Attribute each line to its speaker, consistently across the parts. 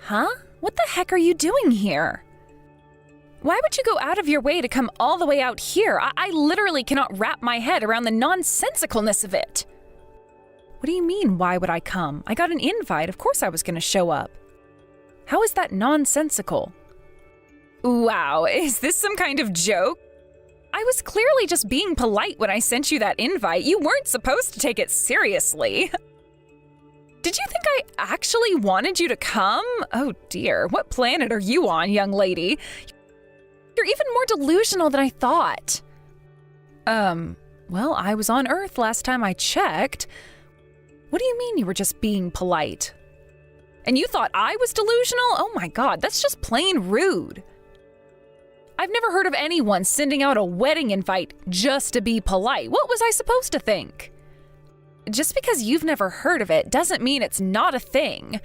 Speaker 1: Huh? What the heck are you doing here? Why would you go out of your way to come all the way out here? I literally cannot wrap my head around the nonsensicalness of it. What do you mean, why would I come? I got an invite, of course I was going to show up. How is that nonsensical? Wow, is this some kind of joke? I was clearly just being polite when I sent you that invite. You weren't supposed to take it seriously. Did you think I actually wanted you to come? Oh dear, what planet are you on, young lady? You're even more delusional than I thought. Well, I was on Earth last time I checked. What do you mean you were just being polite? And you thought I was delusional? Oh my God, that's just plain rude. I've never heard of anyone sending out a wedding invite just to be polite. What was I supposed to think? Just because you've never heard of it doesn't mean it's not a thing.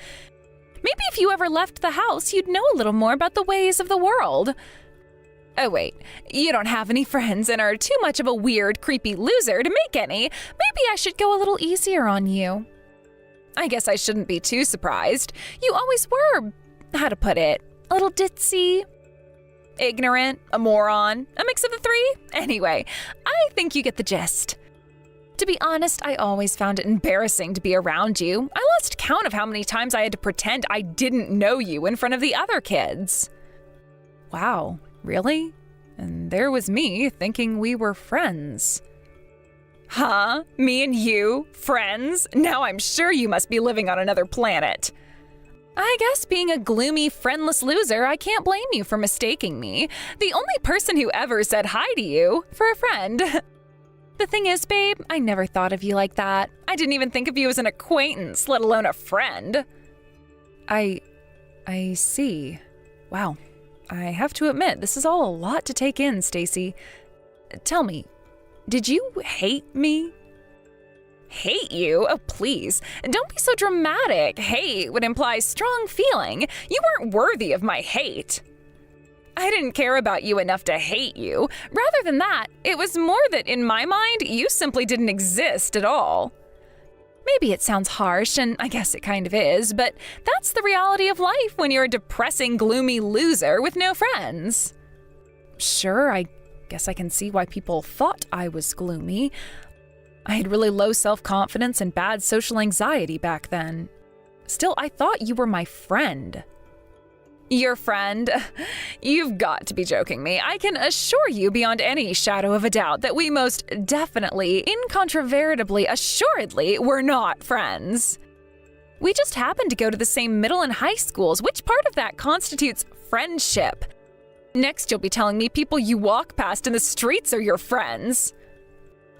Speaker 1: Maybe if you ever left the house, you'd know a little more about the ways of the world. Oh wait, you don't have any friends and are too much of a weird, creepy loser to make any. Maybe I should go a little easier on you. I guess I shouldn't be too surprised. You always were, how to put it, a little ditzy, ignorant, a moron, a mix of the three. Anyway, I think you get the gist. To be honest, I always found it embarrassing to be around you. I lost count of how many times I had to pretend I didn't know you in front of the other kids. Wow, really? And there was me thinking we were friends. Huh? Me and you? Friends? Now I'm sure you must be living on another planet. I guess being a gloomy, friendless loser, I can't blame you for mistaking me. The only person who ever said hi to you for a friend. The thing is, babe, I never thought of you like that. I didn't even think of you as an acquaintance, let alone a friend. I see. Wow. I have to admit, this is all a lot to take in, Stacy. Tell me, did you hate me? Hate you? Oh, please. Don't be so dramatic. Hate would imply strong feeling. You weren't worthy of my hate. I didn't care about you enough to hate you. Rather than that, it was more that in my mind, you simply didn't exist at all. Maybe it sounds harsh, and I guess it kind of is, but that's the reality of life when you're a depressing, gloomy loser with no friends. Sure, I guess I can see why people thought I was gloomy. I had really low self-confidence and bad social anxiety back then. Still, I thought you were my friend. Your friend? You've got to be joking me. I can assure you beyond any shadow of a doubt that we most definitely, incontrovertibly, assuredly were not friends. We just happened to go to the same middle and high schools. Which part of that constitutes friendship? Next, you'll be telling me people you walk past in the streets are your friends.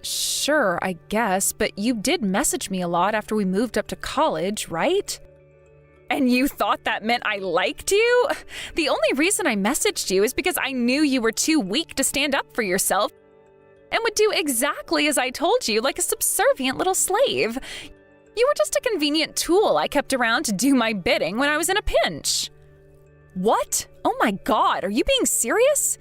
Speaker 1: Sure, I guess, but you did message me a lot after we moved up to college, right? And you thought that meant I liked you? The only reason I messaged you is because I knew you were too weak to stand up for yourself and would do exactly as I told you, like a subservient little slave. You were just a convenient tool I kept around to do my bidding when I was in a pinch. What? Oh my God, are you being serious?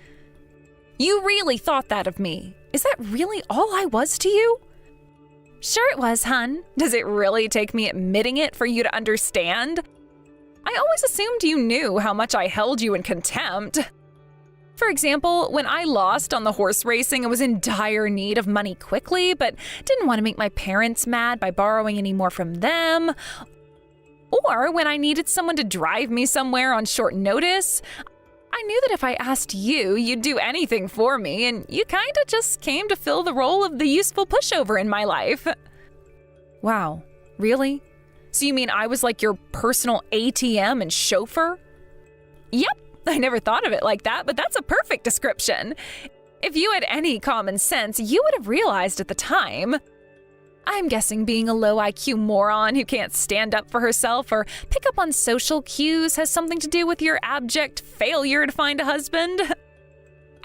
Speaker 1: You really thought that of me. Is that really all I was to you? Sure it was, hun. Does it really take me admitting it for you to understand? I always assumed you knew how much I held you in contempt. For example, when I lost on the horse racing and was in dire need of money quickly, but didn't want to make my parents mad by borrowing any more from them. Or when I needed someone to drive me somewhere on short notice. I knew that if I asked you, you'd do anything for me, and you kinda just came to fill the role of the useful pushover in my life. Wow, really? So you mean I was like your personal ATM and chauffeur? Yep, I never thought of it like that, but that's a perfect description. If you had any common sense, you would have realized at the time. I'm guessing being a low IQ moron who can't stand up for herself or pick up on social cues has something to do with your abject failure to find a husband.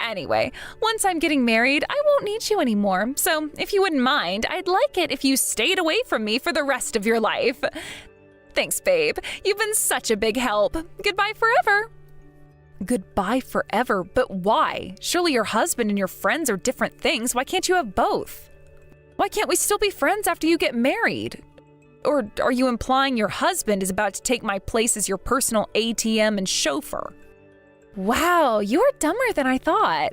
Speaker 1: Anyway, once I'm getting married, I won't need you anymore, so if you wouldn't mind, I'd like it if you stayed away from me for the rest of your life. Thanks, babe. You've been such a big help. Goodbye forever. Goodbye forever? But why? Surely your husband and your friends are different things. Why can't you have both? Why can't we still be friends after you get married? Or are you implying your husband is about to take my place as your personal ATM and chauffeur? Wow, you're dumber than I thought.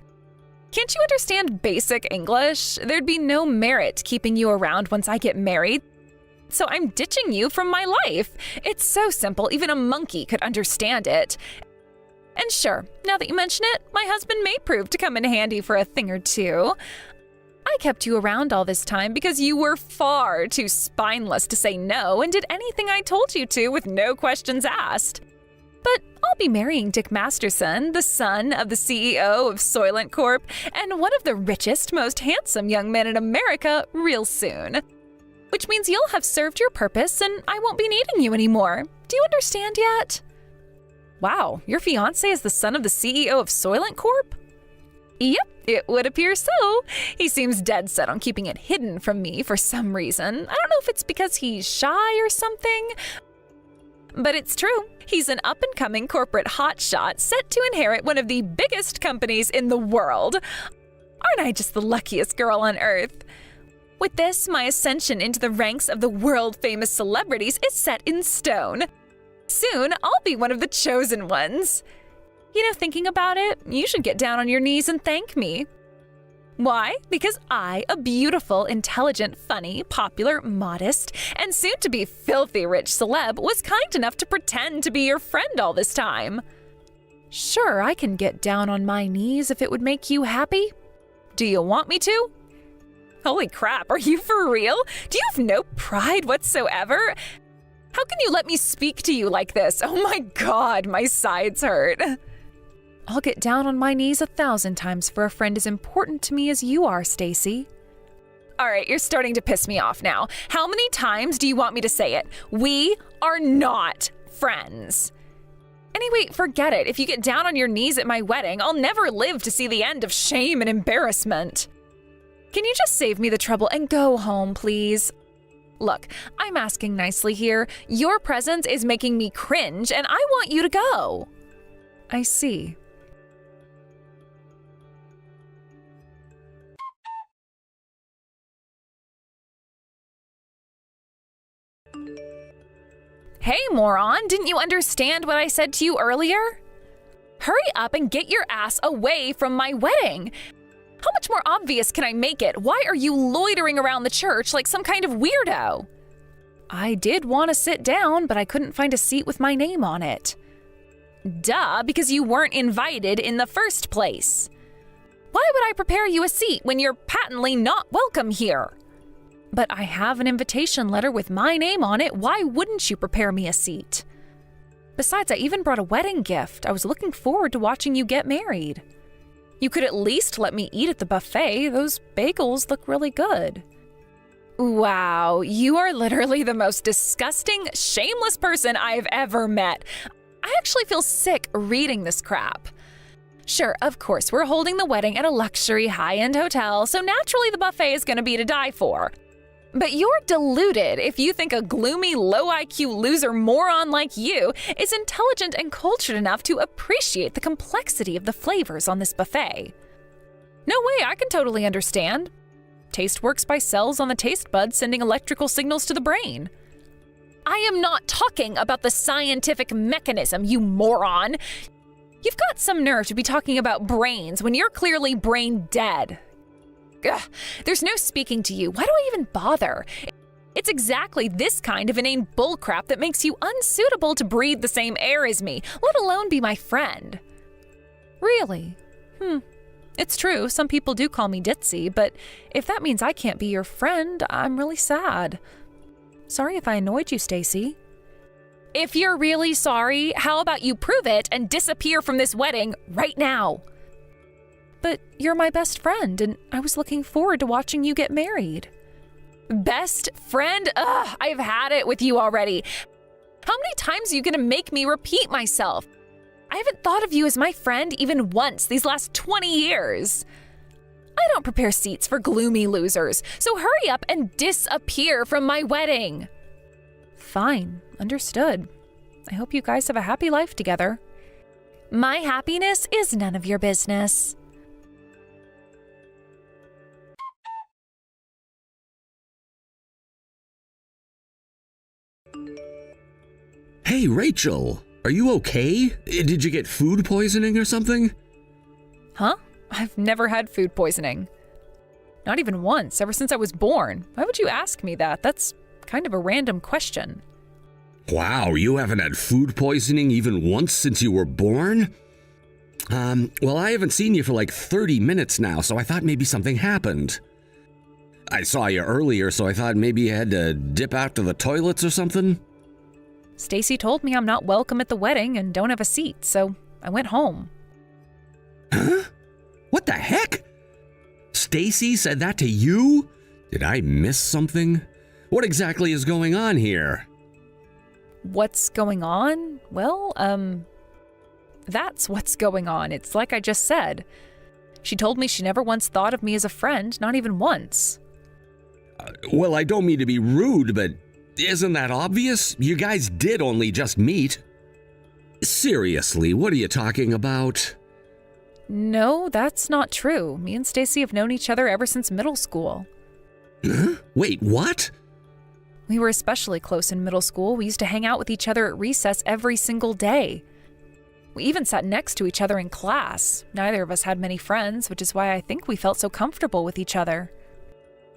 Speaker 1: Can't you understand basic English? There'd be no merit keeping you around once I get married, so I'm ditching you from my life. It's so simple, even a monkey could understand it. And sure, now that you mention it, my husband may prove to come in handy for a thing or two. I kept you around all this time because you were far too spineless to say no and did anything I told you to with no questions asked. But I'll be marrying Dick Masterson, the son of the CEO of Soylent Corp, and one of the richest, most handsome young men in America real soon. Which means you'll have served your purpose and I won't be needing you anymore. Do you understand yet? Wow, your fiancé is the son of the CEO of Soylent Corp? Yep, it would appear so. He seems dead set on keeping it hidden from me for some reason. I don't know if it's because he's shy or something, but it's true. He's an up-and-coming corporate hotshot set to inherit one of the biggest companies in the world. Aren't I just the luckiest girl on earth? With this, my ascension into the ranks of the world-famous celebrities is set in stone. Soon, I'll be one of the chosen ones. You know, thinking about it, you should get down on your knees and thank me. Why? Because I, a beautiful, intelligent, funny, popular, modest, and soon-to-be filthy rich celeb, was kind enough to pretend to be your friend all this time. Sure, I can get down on my knees if it would make you happy. Do you want me to? Holy crap, are you for real? Do you have no pride whatsoever? How can you let me speak to you like this? Oh my God, my sides hurt. I'll get down on my knees 1,000 times for a friend as important to me as you are, Stacy. All right, you're starting to piss me off now. How many times do you want me to say it? We are not friends. Anyway, forget it. If you get down on your knees at my wedding, I'll never live to see the end of shame and embarrassment. Can you just save me the trouble and go home, please? Look, I'm asking nicely here. Your presence is making me cringe, and I want you to go. I see. Hey, moron, didn't you understand what I said to you earlier? Hurry up and get your ass away from my wedding. How much more obvious can I make it? Why are you loitering around the church like some kind of weirdo? I did want to sit down, but I couldn't find a seat with my name on it. Duh, because you weren't invited in the first place. Why would I prepare you a seat when you're patently not welcome here? But I have an invitation letter with my name on it. Why wouldn't you prepare me a seat? Besides, I even brought a wedding gift. I was looking forward to watching you get married. You could at least let me eat at the buffet. Those bagels look really good. Wow, you are literally the most disgusting, shameless person I've ever met. I actually feel sick reading this crap. Sure, of course, we're holding the wedding at a luxury high-end hotel, so naturally the buffet is going to be to die for. But you're deluded if you think a gloomy, low-IQ loser moron like you is intelligent and cultured enough to appreciate the complexity of the flavors on this buffet. No way, I can totally understand. Taste works by cells on the taste buds sending electrical signals to the brain. I am not talking about the scientific mechanism, you moron. You've got some nerve to be talking about brains when you're clearly brain dead. Ugh, there's no speaking to you. Why do I even bother? It's exactly this kind of inane bullcrap that makes you unsuitable to breathe the same air as me, let alone be my friend. Really? It's true, some people do call me ditzy, but if that means I can't be your friend, I'm really sad. Sorry if I annoyed you, Stacy. If you're really sorry, how about you prove it and disappear from this wedding right now? But you're my best friend, and I was looking forward to watching you get married. Best friend? Ugh, I've had it with you already. How many times are you gonna make me repeat myself? I haven't thought of you as my friend even once these last 20 years. I don't prepare seats for gloomy losers, so hurry up and disappear from my wedding. Fine, understood. I hope you guys have a happy life together. My happiness is none of your business.
Speaker 2: Hey, Rachel, are you okay? Did you get food poisoning or something?
Speaker 1: Huh? I've never had food poisoning. Not even once, ever since I was born. Why would you ask me that? That's kind of a random question.
Speaker 2: Wow, you haven't had food poisoning even once since you were born? Well, I haven't seen you for like 30 minutes now, so I thought maybe something happened. I saw you earlier, so I thought maybe you had to dip out to the toilets or something.
Speaker 1: Stacy told me I'm not welcome at the wedding and don't have a seat, so I went home.
Speaker 2: Huh? What the heck? Stacy said that to you? Did I miss something? What exactly is going on here?
Speaker 1: What's going on? Well, that's what's going on. It's like I just said. She told me she never once thought of me as a friend, not even once.
Speaker 2: Well, I don't mean to be rude, but isn't that obvious? You guys did only just meet. Seriously, what are you talking about?
Speaker 1: No, that's not true. Me and Stacy have known each other ever since middle school.
Speaker 2: Huh? Wait, what?
Speaker 1: We were especially close in middle school. We used to hang out with each other at recess every single day. We even sat next to each other in class. Neither of us had many friends, which is why I think we felt so comfortable with each other.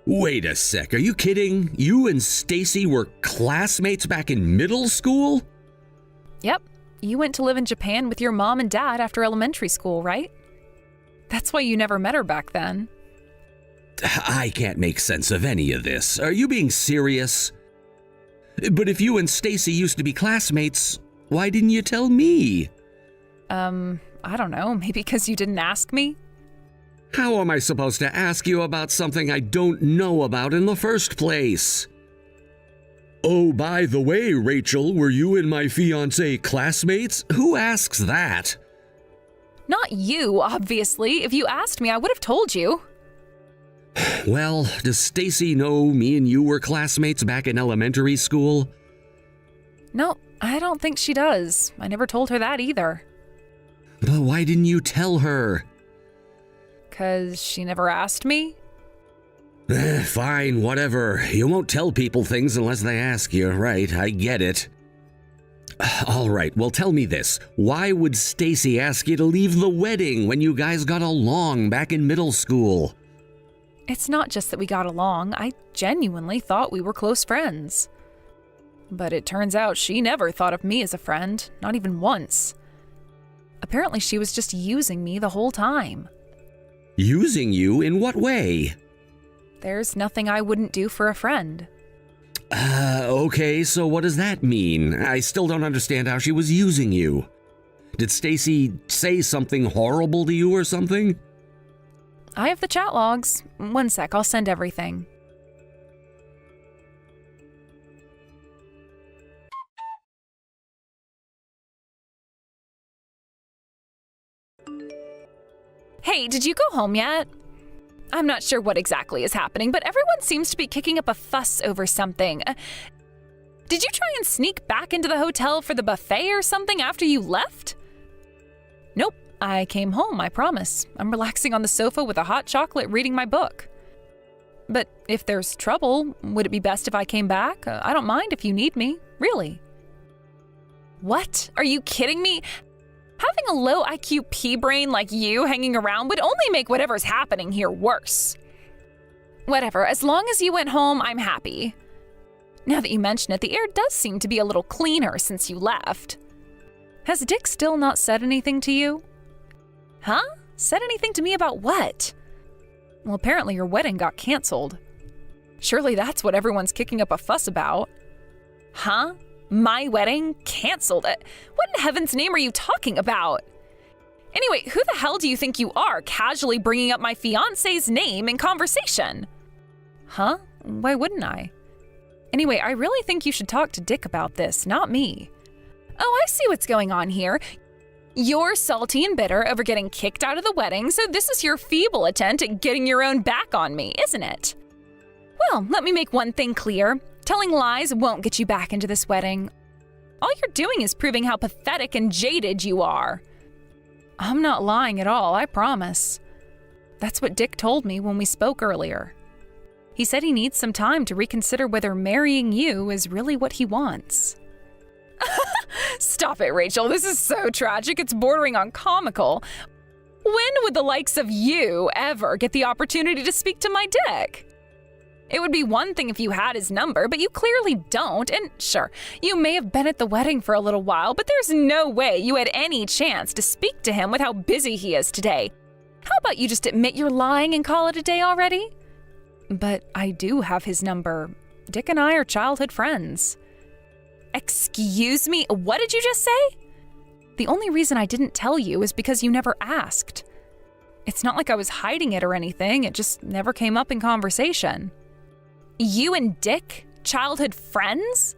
Speaker 2: Wait a sec, are you kidding? You and Stacy were classmates back in middle school?
Speaker 1: Yep. You went to live in Japan with your mom and dad after elementary school, right? That's why you never met her back then.
Speaker 2: I can't make sense of any of this. Are you being serious? But if you and Stacy used to be classmates, why didn't you tell me?
Speaker 1: I don't know. Maybe because you didn't ask me?
Speaker 2: How am I supposed to ask you about something I don't know about in the first place? Oh, by the way, Rachel, were you and my fiancé classmates? Who asks that?
Speaker 1: Not you, obviously. If you asked me, I would have told you.
Speaker 2: Well, does Stacy know me and you were classmates back in elementary school?
Speaker 1: No, I don't think she does. I never told her that either.
Speaker 2: But why didn't you tell her?
Speaker 1: 'Cause she never asked me?
Speaker 2: Fine, whatever. You won't tell people things unless they ask you, right? I get it. All right, well, tell me this. Why would Stacy ask you to leave the wedding when you guys got along back in middle school?
Speaker 1: It's not just that we got along. I genuinely thought we were close friends. But it turns out she never thought of me as a friend, not even once. Apparently she was just using me the whole time.
Speaker 2: Using you in what way?
Speaker 1: There's nothing I wouldn't do for a friend.
Speaker 2: Okay, so what does that mean? I still don't understand how she was using you. Did Stacy say something horrible to you or something?
Speaker 1: I have the chat logs. One sec, I'll send everything. Hey, did you go home yet? I'm not sure what exactly is happening, but everyone seems to be kicking up a fuss over something. Did you try and sneak back into the hotel for the buffet or something after you left? Nope, I came home, I promise. I'm relaxing on the sofa with a hot chocolate reading my book. But if there's trouble, would it be best if I came back? I don't mind if you need me, really. What? Are you kidding me? Having a low IQ pea brain like you hanging around would only make whatever's happening here worse. Whatever, as long as you went home, I'm happy. Now that you mention it, the air does seem to be a little cleaner since you left. Has Dick still not said anything to you? Huh? Said anything to me about what? Well, apparently your wedding got canceled. Surely that's what everyone's kicking up a fuss about. Huh? My wedding? Canceled? What in heaven's name are you talking about? Anyway, who the hell do you think you are, casually bringing up my fiancé's name in conversation? Huh? Why wouldn't I? Anyway, I really think you should talk to Dick about this, not me. Oh, I see what's going on here. You're salty and bitter over getting kicked out of the wedding, so this is your feeble attempt at getting your own back on me, isn't it? Well, let me make one thing clear. Telling lies won't get you back into this wedding. All you're doing is proving how pathetic and jaded you are. I'm not lying at all, I promise. That's what Dick told me when we spoke earlier. He said he needs some time to reconsider whether marrying you is really what he wants. Stop it, Rachel. This is so tragic, it's bordering on comical. When would the likes of you ever get the opportunity to speak to my Dick? It would be one thing if you had his number, but you clearly don't. And sure, you may have been at the wedding for a little while, but there's no way you had any chance to speak to him with how busy he is today. How about you just admit you're lying and call it a day already? But I do have his number. Dick and I are childhood friends. Excuse me, what did you just say? The only reason I didn't tell you is because you never asked. It's not like I was hiding it or anything, it just never came up in conversation. You and Dick? Childhood friends?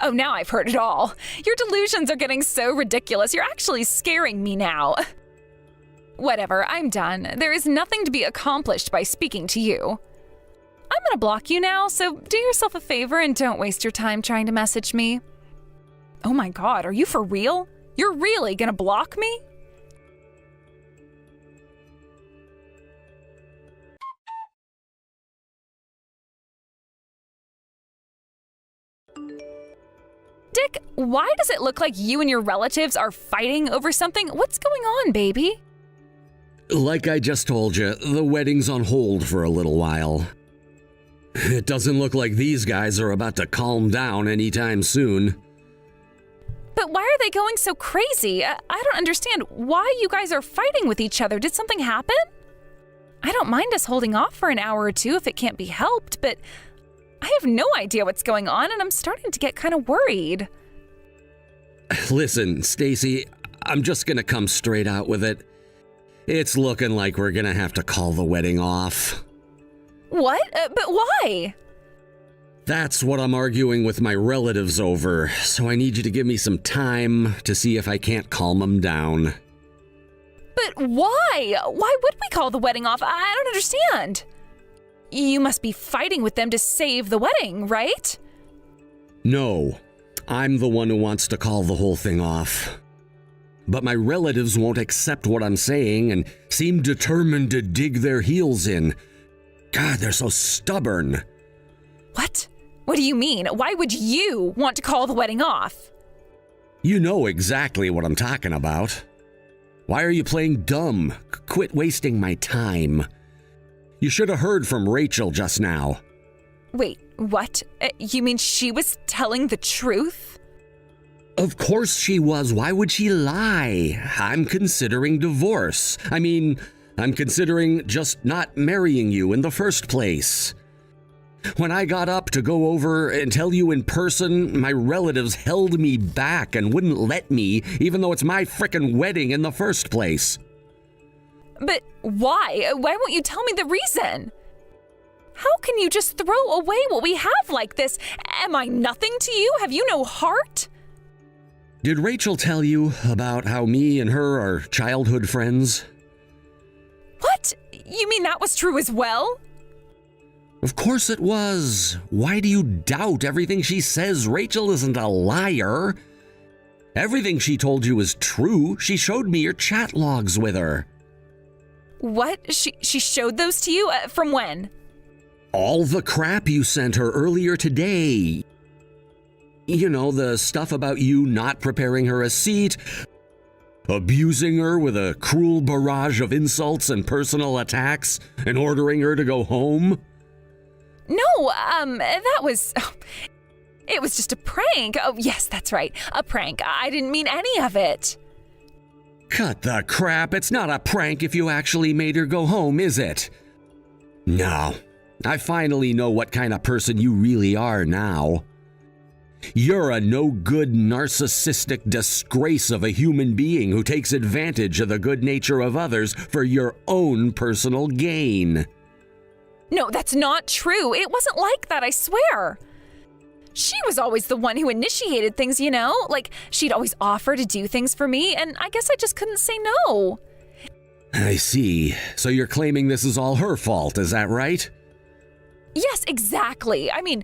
Speaker 1: Oh, now I've heard it all. Your delusions are getting so ridiculous, you're actually scaring me now. Whatever, I'm done. There is nothing to be accomplished by speaking to you. I'm gonna block you now, so do yourself a favor and don't waste your time trying to message me. Oh my God, are you for real? You're really gonna block me? Dick, why does it look like you and your relatives are fighting over something? What's going on, baby?
Speaker 2: Like I just told you, the wedding's on hold for a little while. It doesn't look like these guys are about to calm down anytime soon.
Speaker 1: But why are they going so crazy? I don't understand why you guys are fighting with each other. Did something happen? I don't mind us holding off for an hour or two if it can't be helped, but I have no idea what's going on and I'm starting to get kind of worried.
Speaker 2: Listen, Stacy, I'm just gonna come straight out with it. It's looking like we're gonna have to call the wedding off.
Speaker 1: What? But why?
Speaker 2: That's what I'm arguing with my relatives over, so I need you to give me some time to see if I can't calm them down.
Speaker 1: But why? Why would we call the wedding off? I don't understand. You must be fighting with them to save the wedding, right?
Speaker 2: No, I'm the one who wants to call the whole thing off. But my relatives won't accept what I'm saying and seem determined to dig their heels in. God, they're so stubborn.
Speaker 1: What? What do you mean? Why would you want to call the wedding off?
Speaker 2: You know exactly what I'm talking about. Why are you playing dumb? Quit wasting my time. You should have heard from Rachel just now.
Speaker 1: Wait, what? You mean she was telling the truth?
Speaker 2: Of course she was. Why would she lie? I'm considering divorce. I'm considering just not marrying you in the first place. When I got up to go over and tell you in person, my relatives held me back and wouldn't let me, even though it's my frickin' wedding in the first place.
Speaker 1: But why? Why won't you tell me the reason? How can you just throw away what we have like this? Am I nothing to you? Have you no heart?
Speaker 2: Did Rachel tell you about how me and her are childhood friends?
Speaker 1: What? You mean that was true as well?
Speaker 2: Of course it was. Why do you doubt everything she says? Rachel isn't a liar. Everything she told you is true. She showed me your chat logs with her.
Speaker 1: What? She showed those to you? From when?
Speaker 2: All the crap you sent her earlier today. You know, the stuff about you not preparing her a seat, abusing her with a cruel barrage of insults and personal attacks, and ordering her to go home.
Speaker 1: No, that was... it was just a prank. Oh, yes, that's right. A prank. I didn't mean any of it.
Speaker 2: Cut the crap. It's not a prank if you actually made her go home, is it? No. I finally know what kind of person you really are now. You're a no-good, narcissistic disgrace of a human being who takes advantage of the good nature of others for your own personal gain.
Speaker 1: No, that's not true. It wasn't like that, I swear. She was always the one who initiated things, you know? Like, she'd always offer to do things for me, and I guess I just couldn't say no.
Speaker 2: I see. So you're claiming this is all her fault, is that right?
Speaker 1: Yes, exactly. I mean,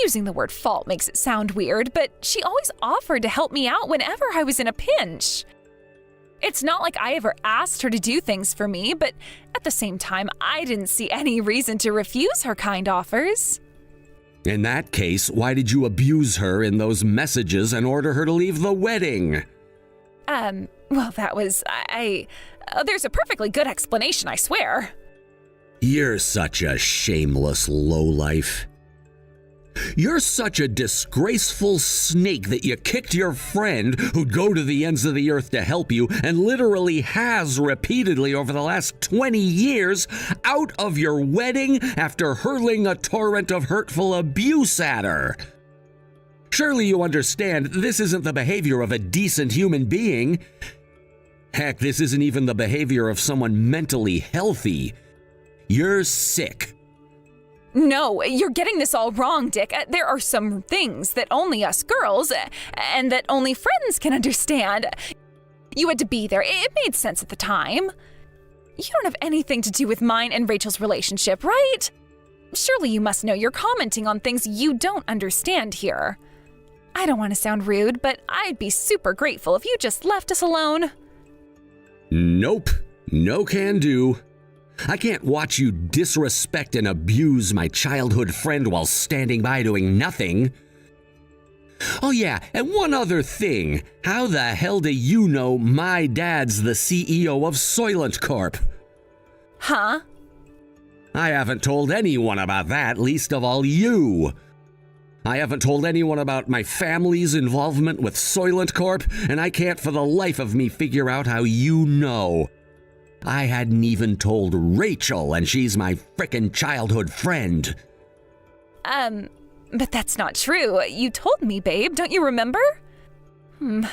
Speaker 1: using the word fault makes it sound weird, but she always offered to help me out whenever I was in a pinch. It's not like I ever asked her to do things for me, but at the same time, I didn't see any reason to refuse her kind offers.
Speaker 2: In that case, why did you abuse her in those messages and order her to leave the wedding?
Speaker 1: Well, that was, there's a perfectly good explanation, I swear.
Speaker 2: You're such a shameless lowlife. You're such a disgraceful snake that you kicked your friend, who'd go to the ends of the earth to help you, and literally has repeatedly over the last 20 years, out of your wedding after hurling a torrent of hurtful abuse at her. Surely you understand this isn't the behavior of a decent human being. Heck, this isn't even the behavior of someone mentally healthy. You're sick.
Speaker 1: No, you're getting this all wrong, Dick. There are some things that only us girls and that only friends can understand. You had to be there. It made sense at the time. You don't have anything to do with mine and Rachel's relationship, right? Surely you must know you're commenting on things you don't understand here. I don't want to sound rude, but I'd be super grateful if you just left us alone.
Speaker 2: Nope. No can do. I can't watch you disrespect and abuse my childhood friend while standing by doing nothing. Oh yeah, and one other thing. How the hell do you know my dad's the CEO of Soylent Corp?
Speaker 1: Huh?
Speaker 2: I haven't told anyone about that, least of all you. I haven't told anyone about my family's involvement with Soylent Corp, and I can't for the life of me figure out how you know. I hadn't even told Rachel, and she's my frickin' childhood friend.
Speaker 1: But that's not true. You told me, babe, don't you remember?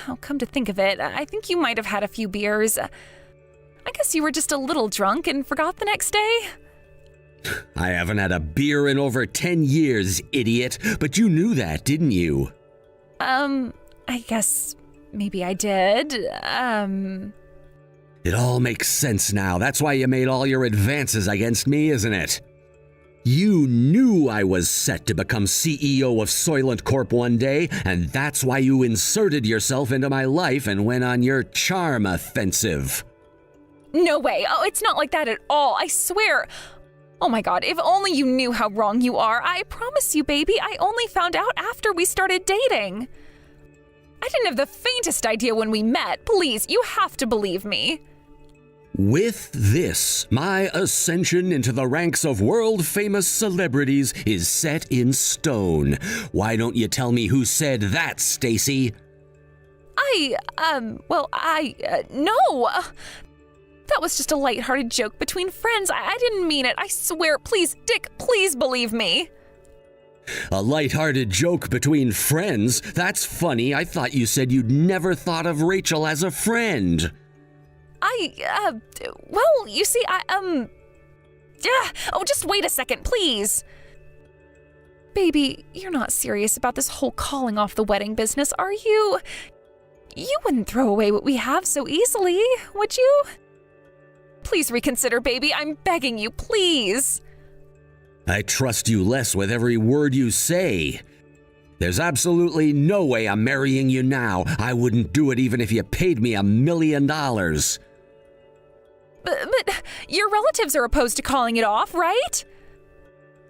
Speaker 1: I'll come to think of it, I think you might have had a few beers. I guess you were just a little drunk and forgot the next day?
Speaker 2: I haven't had a beer in over 10 years, idiot, but you knew that, didn't you?
Speaker 1: I guess maybe I did.
Speaker 2: It all makes sense now. That's why you made all your advances against me, isn't it? You knew I was set to become CEO of Soylent Corp one day, and that's why you inserted yourself into my life and went on your charm offensive.
Speaker 1: No way. Oh, it's not like that at all. I swear. Oh my God, if only you knew how wrong you are. I promise you, baby, I only found out after we started dating. I didn't have the faintest idea when we met. Please, you have to believe me.
Speaker 2: With this, my ascension into the ranks of world-famous celebrities is set in stone. Why don't you tell me who said that, Stacy?
Speaker 1: No. That was just a lighthearted joke between friends. I didn't mean it. I swear. Please, Dick, please believe me.
Speaker 2: A lighthearted joke between friends? That's funny. I thought you said you'd never thought of Rachel as a friend.
Speaker 1: Well, you see, oh, just wait a second, please. Baby, you're not serious about this whole calling off the wedding business, are you? You wouldn't throw away what we have so easily, would you? Please reconsider, baby. I'm begging you, please.
Speaker 2: I trust you less with every word you say. There's absolutely no way I'm marrying you now. I wouldn't do it even if you paid me $1 million.
Speaker 1: But your relatives are opposed to calling it off, right?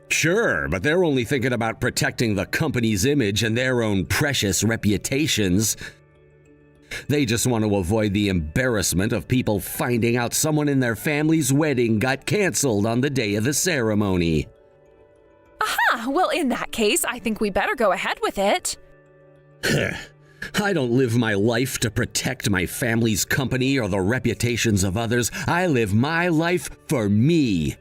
Speaker 2: Sure, but they're only thinking about protecting the company's image and their own precious reputations. They just want to avoid the embarrassment of people finding out someone in their family's wedding got canceled on the day of the ceremony.
Speaker 1: Aha! Well, in that case, I think we better go ahead with it.
Speaker 2: I don't live my life to protect my family's company or the reputations of others. I live my life for me.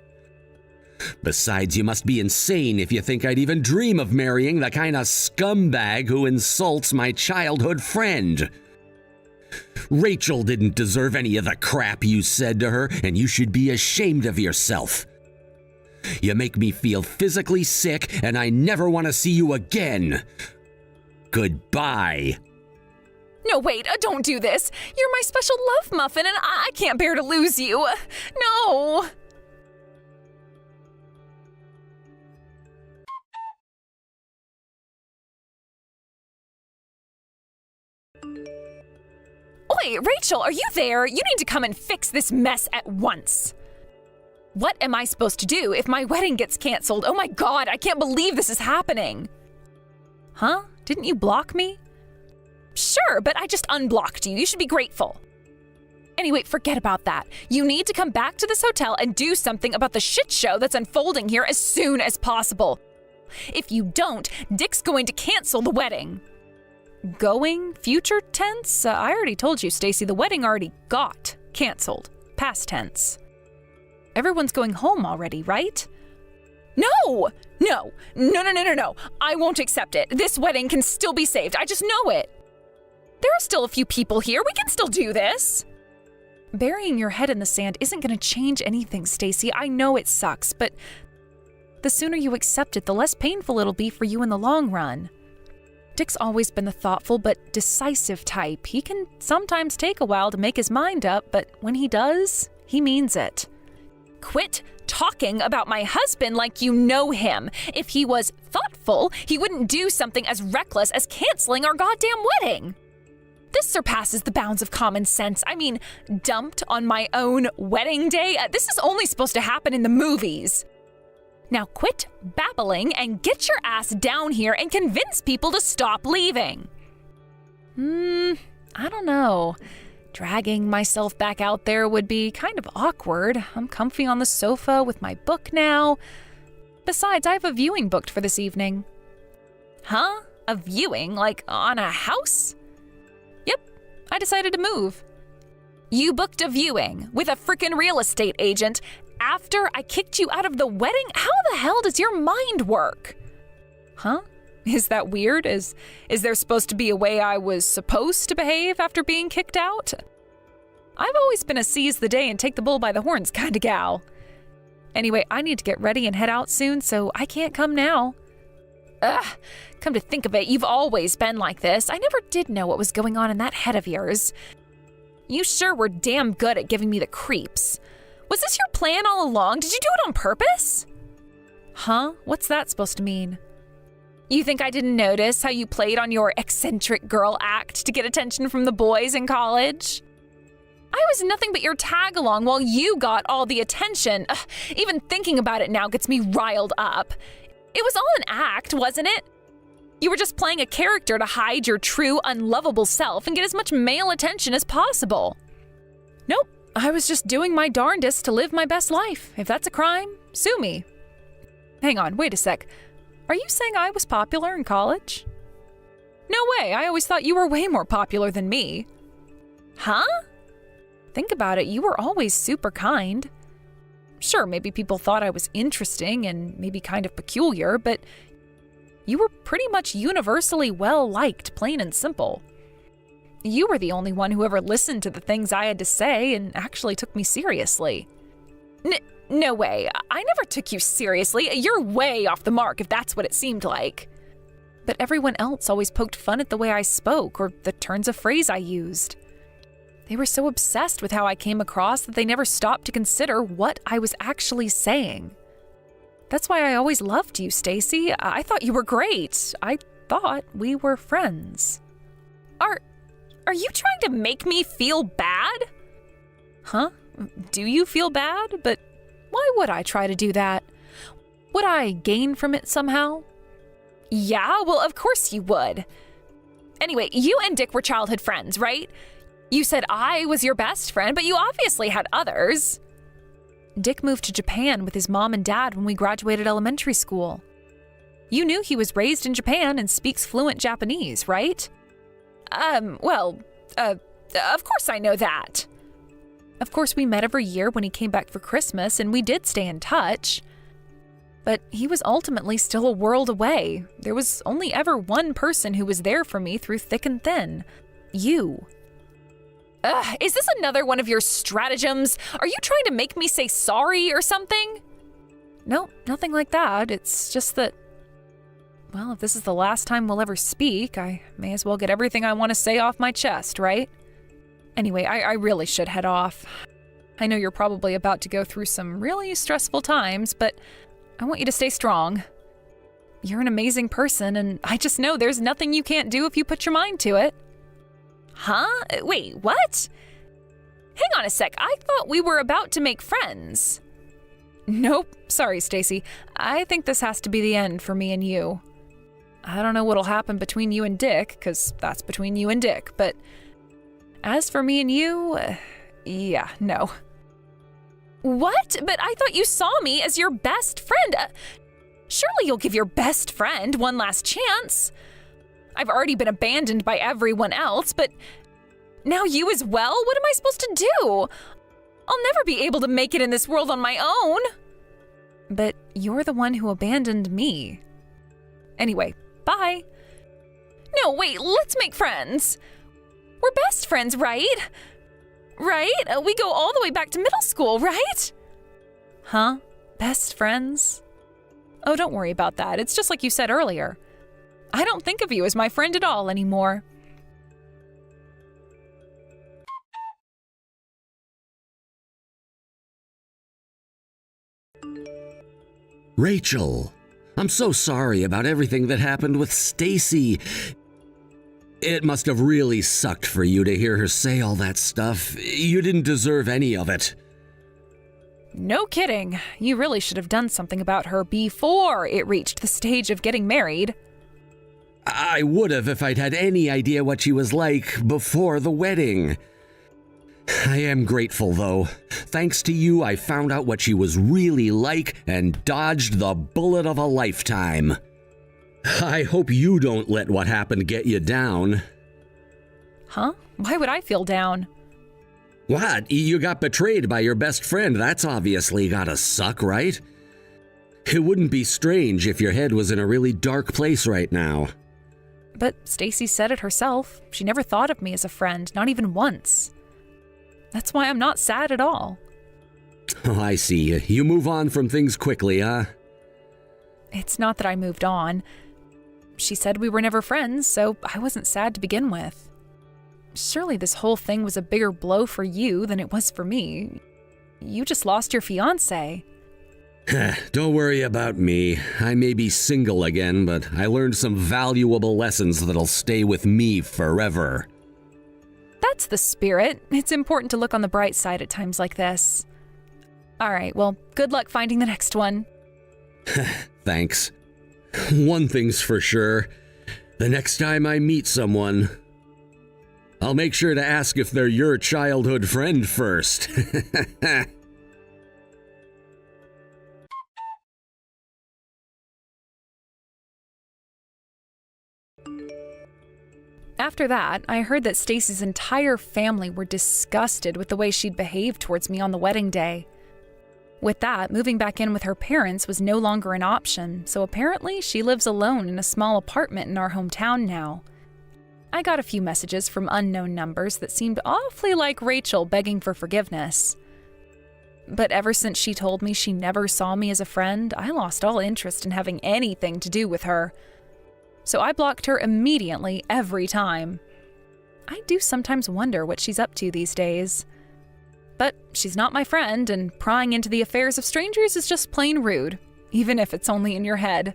Speaker 2: Besides, you must be insane if you think I'd even dream of marrying the kind of scumbag who insults my childhood friend. Rachel didn't deserve any of the crap you said to her, and you should be ashamed of yourself. You make me feel physically sick, and I never want to see you again. Goodbye.
Speaker 1: No, wait, don't do this. You're my special love muffin, and I can't bear to lose you. No. Oi, Rachel, are you there? You need to come and fix this mess at once. What am I supposed to do if my wedding gets canceled? Oh my God, I can't believe this is happening. Huh? Didn't you block me? Sure, but I just unblocked you. You should be grateful. Anyway, forget about that. You need to come back to this hotel and do something about the shit show that's unfolding here as soon as possible. If you don't, Dick's going to cancel the wedding. Going? Future tense? I already told you, Stacy, the wedding already got canceled. Past tense. Everyone's going home already, right? No! No! I won't accept it. This wedding can still be saved. I just know it. There are still a few people here. We can still do this. Burying your head in the sand isn't going to change anything, Stacy. I know it sucks, but the sooner you accept it, the less painful it'll be for you in the long run. Dick's always been the thoughtful but decisive type. He can sometimes take a while to make his mind up, but when he does, he means it. Quit talking about my husband like you know him. If he was thoughtful, he wouldn't do something as reckless as canceling our goddamn wedding. This surpasses the bounds of common sense. I mean, dumped on my own wedding day? This is only supposed to happen in the movies. Now quit babbling and get your ass down here and convince people to stop leaving. I don't know. Dragging myself back out there would be kind of awkward. I'm comfy on the sofa with my book now. Besides, I have a viewing booked for this evening. Huh? A viewing? Like on a house? Yep, I decided to move. You booked a viewing with a frickin' real estate agent after I kicked you out of the wedding? How the hell does your mind work? Huh? Is that weird? Is there supposed to be a way I was supposed to behave after being kicked out? I've always been a seize the day and take the bull by the horns kind of gal. Anyway, I need to get ready and head out soon, so I can't come now. Ugh, come to think of it, you've always been like this. I never did know what was going on in that head of yours. You sure were damn good at giving me the creeps. Was this your plan all along? Did you do it on purpose? Huh? What's that supposed to mean? You think I didn't notice how you played on your eccentric girl act to get attention from the boys in college? I was nothing but your tag-along while you got all the attention. Ugh, even thinking about it now gets me riled up. It was all an act, wasn't it? You were just playing a character to hide your true, unlovable self and get as much male attention as possible. Nope, I was just doing my darndest to live my best life. If that's a crime, sue me. Hang on, wait a sec. Are you saying I was popular in college? No way, I always thought you were way more popular than me. Huh? Think about it, you were always super kind. Sure, maybe people thought I was interesting and maybe kind of peculiar, but you were pretty much universally well-liked, plain and simple. You were the only one who ever listened to the things I had to say and actually took me seriously. No way, I never took you seriously. You're way off the mark if that's what it seemed like. But everyone else always poked fun at the way I spoke or the turns of phrase I used. They were so obsessed with how I came across that they never stopped to consider what I was actually saying. That's why I always loved you, Stacy. I thought you were great. I thought we were friends. Are you trying to make me feel bad? Huh? Do you feel bad? But why would I try to do that? Would I gain from it somehow? Yeah, well, of course you would. Anyway, you and Dick were childhood friends, right? You said I was your best friend, but you obviously had others. Dick moved to Japan with his mom and dad when we graduated elementary school. You knew he was raised in Japan and speaks fluent Japanese, right? Of course I know that. Of course, we met every year when he came back for Christmas, and we did stay in touch. But he was ultimately still a world away. There was only ever one person who was there for me through thick and thin. You. Ugh, is this another one of your stratagems? Are you trying to make me say sorry or something? No, nothing like that. It's just that, well, if this is the last time we'll ever speak, I may as well get everything I want to say off my chest, right? Anyway, I really should head off. I know you're probably about to go through some really stressful times, but I want you to stay strong. You're an amazing person, and I just know there's nothing you can't do if you put your mind to it. Huh? Wait, what? Hang on a sec. I thought we were about to make friends. Nope. Sorry, Stacy. I think this has to be the end for me and you. I don't know what'll happen between you and Dick, because that's between you and Dick, but as for me and you, yeah, no. What? But I thought you saw me as your best friend. Surely you'll give your best friend one last chance. I've already been abandoned by everyone else, but now you as well? What am I supposed to do? I'll never be able to make it in this world on my own. But you're the one who abandoned me. Anyway, bye. No, wait, let's make friends. We're best friends, right? Right? We go all the way back to middle school, right? Huh? Best friends? Oh, don't worry about that. It's just like you said earlier. I don't think of you as my friend at all anymore.
Speaker 2: Rachel, I'm so sorry about everything that happened with Stacy. It must have really sucked for you to hear her say all that stuff. You didn't deserve any of it.
Speaker 1: No kidding. You really should have done something about her before it reached the stage of getting married.
Speaker 2: I would have if I'd had any idea what she was like before the wedding. I am grateful, though. Thanks to you, I found out what she was really like and dodged the bullet of a lifetime. I hope you don't let what happened get you down.
Speaker 1: Huh? Why would I feel down?
Speaker 2: What? You got betrayed by your best friend. That's obviously gotta suck, right? It wouldn't be strange if your head was in a really dark place right now.
Speaker 1: But Stacy said it herself. She never thought of me as a friend, not even once. That's why I'm not sad at all.
Speaker 2: Oh, I see. You move on from things quickly, huh?
Speaker 1: It's not that I moved on. She said we were never friends, so I wasn't sad to begin with. Surely this whole thing was a bigger blow for you than it was for me. You just lost your fiancé.
Speaker 2: Don't worry about me. I may be single again, but I learned some valuable lessons that'll stay with me forever.
Speaker 1: That's the spirit. It's important to look on the bright side at times like this. All right, well, good luck finding the next one.
Speaker 2: Thanks. One thing's for sure. The next time I meet someone, I'll make sure to ask if they're your childhood friend first.
Speaker 1: After that, I heard that Stacy's entire family were disgusted with the way she'd behaved towards me on the wedding day. With that, moving back in with her parents was no longer an option, so apparently she lives alone in a small apartment in our hometown now. I got a few messages from unknown numbers that seemed awfully like Rachel begging for forgiveness. But ever since she told me she never saw me as a friend, I lost all interest in having anything to do with her. So I blocked her immediately every time. I do sometimes wonder what she's up to these days. But she's not my friend, and prying into the affairs of strangers is just plain rude, even if it's only in your head.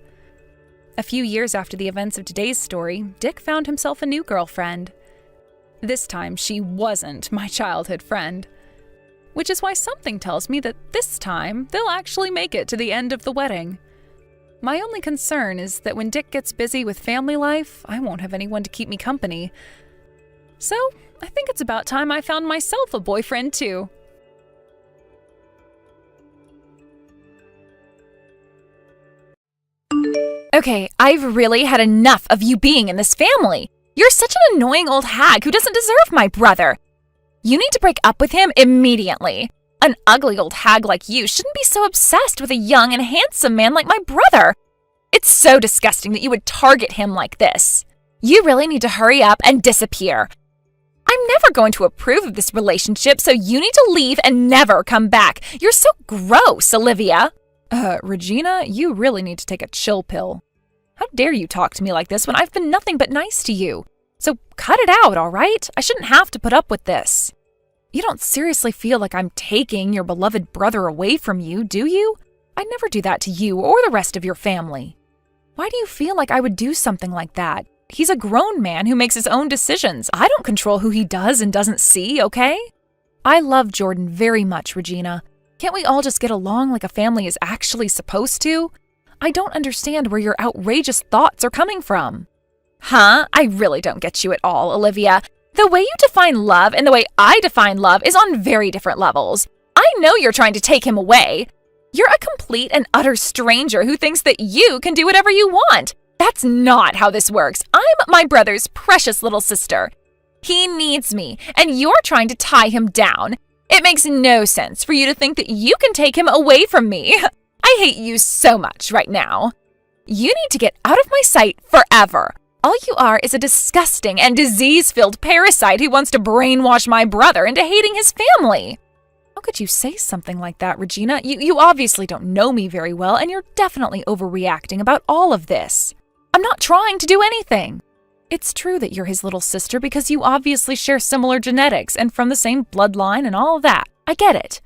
Speaker 1: A few years after the events of today's story, Dick found himself a new girlfriend. This time, she wasn't my childhood friend. Which is why something tells me that this time, they'll actually make it to the end of the wedding. My only concern is that when Dick gets busy with family life, I won't have anyone to keep me company. So, I think it's about time I found myself a boyfriend too. Okay, I've really had enough of you being in this family. You're such an annoying old hag who doesn't deserve my brother. You need to break up with him immediately. An ugly old hag like you shouldn't be so obsessed with a young and handsome man like my brother. It's so disgusting that you would target him like this. You really need to hurry up and disappear. I'm never going to approve of this relationship, so you need to leave and never come back. You're so gross, Olivia. Regina, you really need to take a chill pill. How dare you talk to me like this when I've been nothing but nice to you? So cut it out, all right? I shouldn't have to put up with this. You don't seriously feel like I'm taking your beloved brother away from you, do you? I'd never do that to you or the rest of your family. Why do you feel like I would do something like that? He's a grown man who makes his own decisions. I don't control who he does and doesn't see, okay? I love Jordan very much, Regina. Can't we all just get along like a family is actually supposed to? I don't understand where your outrageous thoughts are coming from. Huh? I really don't get you at all, Olivia. The way you define love and the way I define love is on very different levels. I know you're trying to take him away. You're a complete and utter stranger who thinks that you can do whatever you want. That's not how this works. I'm my brother's precious little sister. He needs me, and you're trying to tie him down. It makes no sense for you to think that you can take him away from me. I hate you so much right now. You need to get out of my sight forever. All you are is a disgusting and disease-filled parasite who wants to brainwash my brother into hating his family. How could you say something like that, Regina? You obviously don't know me very well, and you're definitely overreacting about all of this. I'm not trying to do anything. It's true that you're his little sister because you obviously share similar genetics and from the same bloodline and all of that. I get it.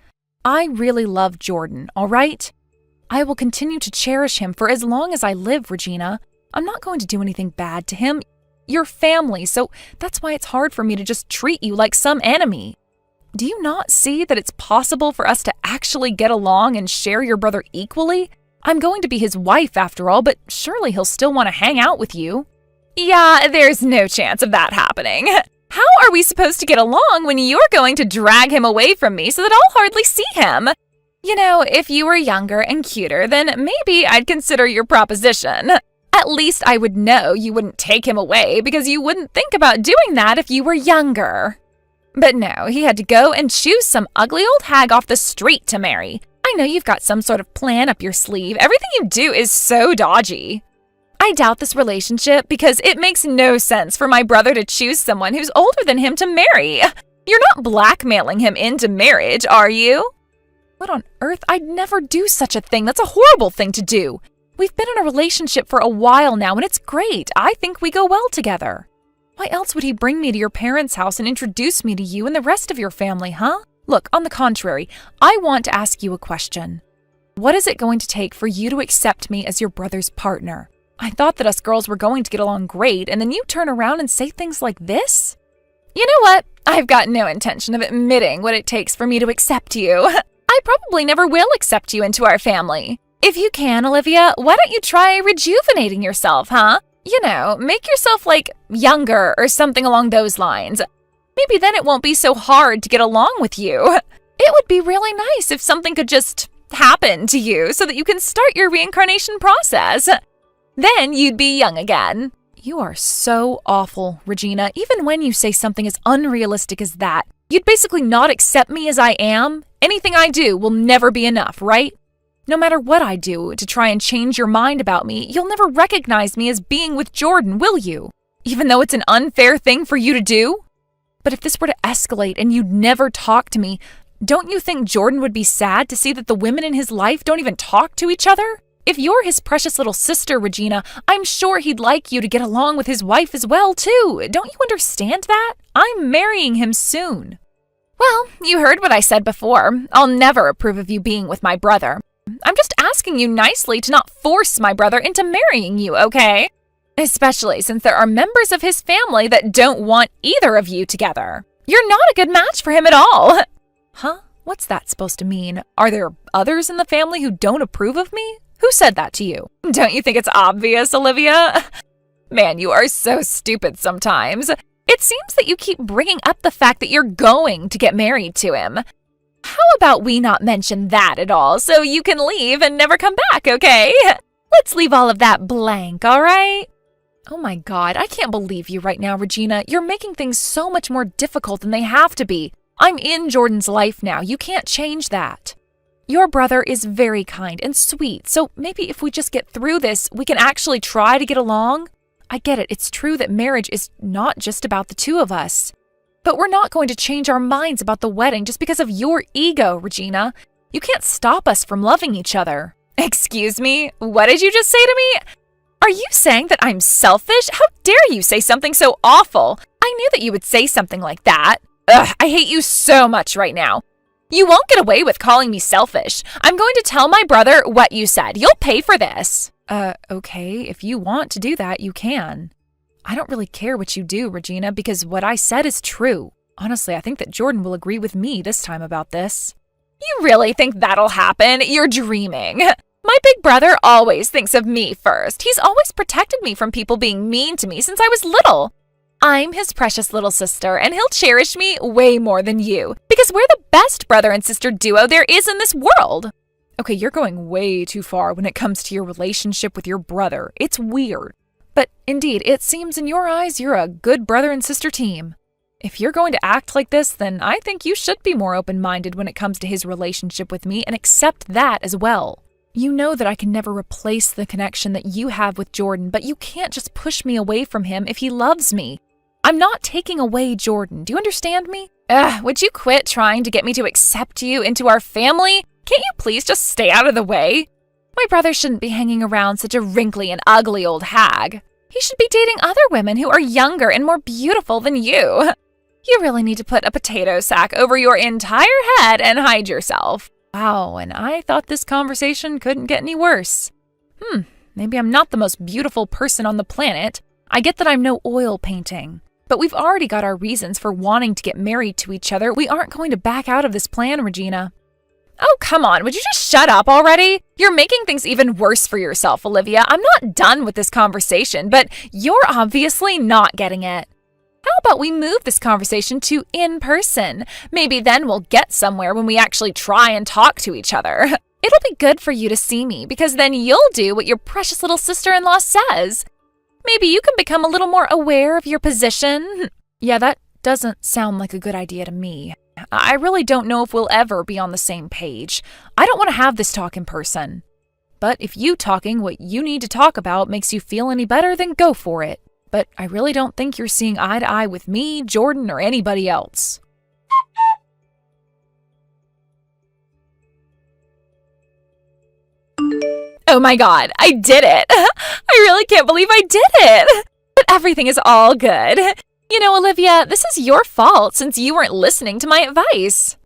Speaker 1: I really love Jordan, all right? I will continue to cherish him for as long as I live, Regina. I'm not going to do anything bad to him. You're family, so that's why it's hard for me to just treat you like some enemy. Do you not see that it's possible for us to actually get along and share your brother equally? I'm going to be his wife after all, but surely he'll still want to hang out with you. Yeah, there's no chance of that happening. How are we supposed to get along when you're going to drag him away from me so that I'll hardly see him? You know, if you were younger and cuter, then maybe I'd consider your proposition. At least I would know you wouldn't take him away because you wouldn't think about doing that if you were younger. But no, he had to go and choose some ugly old hag off the street to marry. I know you've got some sort of plan up your sleeve. Everything you do is so dodgy. I doubt this relationship because it makes no sense for my brother to choose someone who's older than him to marry. You're not blackmailing him into marriage, are you? What on earth? I'd never do such a thing. That's a horrible thing to do. We've been in a relationship for a while now, and it's great. I think we go well together. Why else would he bring me to your parents' house and introduce me to you and the rest of your family, huh? Look, on the contrary, I want to ask you a question. What is it going to take for you to accept me as your brother's partner? I thought that us girls were going to get along great, and then you turn around and say things like this? You know what? I've got no intention of admitting what it takes for me to accept you. I probably never will accept you into our family. If you can, Olivia, why don't you try rejuvenating yourself, huh? You know, make yourself, younger or something along those lines. Maybe then it won't be so hard to get along with you. It would be really nice if something could just happen to you so that you can start your reincarnation process. Then you'd be young again. You are so awful, Regina. Even when you say something as unrealistic as that, you'd basically not accept me as I am. Anything I do will never be enough, right? No matter what I do to try and change your mind about me, you'll never recognize me as being with Jordan, will you? Even though it's an unfair thing for you to do? But if this were to escalate and you'd never talk to me, don't you think Jordan would be sad to see that the women in his life don't even talk to each other? If you're his precious little sister, Regina, I'm sure he'd like you to get along with his wife as well, too. Don't you understand that? I'm marrying him soon. Well, you heard what I said before. I'll never approve of you being with my brother. I'm just asking you nicely to not force my brother into marrying you, okay? Especially since there are members of his family that don't want either of you together. You're not a good match for him at all. Huh? What's that supposed to mean? Are there others in the family who don't approve of me? Who said that to you? Don't you think it's obvious, Olivia? Man, you are so stupid sometimes. It seems that you keep bringing up the fact that you're going to get married to him. How about we not mention that at all so you can leave and never come back, okay? Let's leave all of that blank, all right? Oh my God, I can't believe you right now, Regina. You're making things so much more difficult than they have to be. I'm in Jordan's life now. You can't change that. Your brother is very kind and sweet, so maybe if we just get through this, we can actually try to get along. I get it. It's true that marriage is not just about the two of us. But we're not going to change our minds about the wedding just because of your ego, Regina. You can't stop us from loving each other. Excuse me? What did you just say to me? Are you saying that I'm selfish? How dare you say something so awful? I knew that you would say something like that. Ugh, I hate you so much right now. You won't get away with calling me selfish. I'm going to tell my brother what you said. You'll pay for this. Okay, if you want to do that, you can. I don't really care what you do, Regina, because what I said is true. Honestly, I think that Jordan will agree with me this time about this. You really think that'll happen? You're dreaming. My big brother always thinks of me first. He's always protected me from people being mean to me since I was little. I'm his precious little sister, and he'll cherish me way more than you, because we're the best brother and sister duo there is in this world. Okay, you're going way too far when it comes to your relationship with your brother. It's weird. But indeed, it seems in your eyes you're a good brother and sister team. If you're going to act like this, then I think you should be more open-minded when it comes to his relationship with me and accept that as well. You know that I can never replace the connection that you have with Jordan, but you can't just push me away from him if he loves me. I'm not taking away Jordan. Do you understand me? Would you quit trying to get me to accept you into our family? Can't you please just stay out of the way? My brother shouldn't be hanging around such a wrinkly and ugly old hag. He should be dating other women who are younger and more beautiful than you. You really need to put a potato sack over your entire head and hide yourself. Wow, and I thought this conversation couldn't get any worse. Maybe I'm not the most beautiful person on the planet. I get that I'm no oil painting. But we've already got our reasons for wanting to get married to each other. We aren't going to back out of this plan, Regina. Oh, come on. Would you just shut up already? You're making things even worse for yourself, Olivia. I'm not done with this conversation, but you're obviously not getting it. How about we move this conversation to in person? Maybe then we'll get somewhere when we actually try and talk to each other. It'll be good for you to see me, because then you'll do what your precious little sister-in-law says. Maybe you can become a little more aware of your position. Yeah, that doesn't sound like a good idea to me. I really don't know if we'll ever be on the same page. I don't want to have this talk in person. But if you talking what you need to talk about makes you feel any better, then go for it. But I really don't think you're seeing eye to eye with me, Jordan, or anybody else. Oh my God, I did it! I really can't believe I did it! But everything is all good. You know, Olivia, this is your fault since you weren't listening to my advice.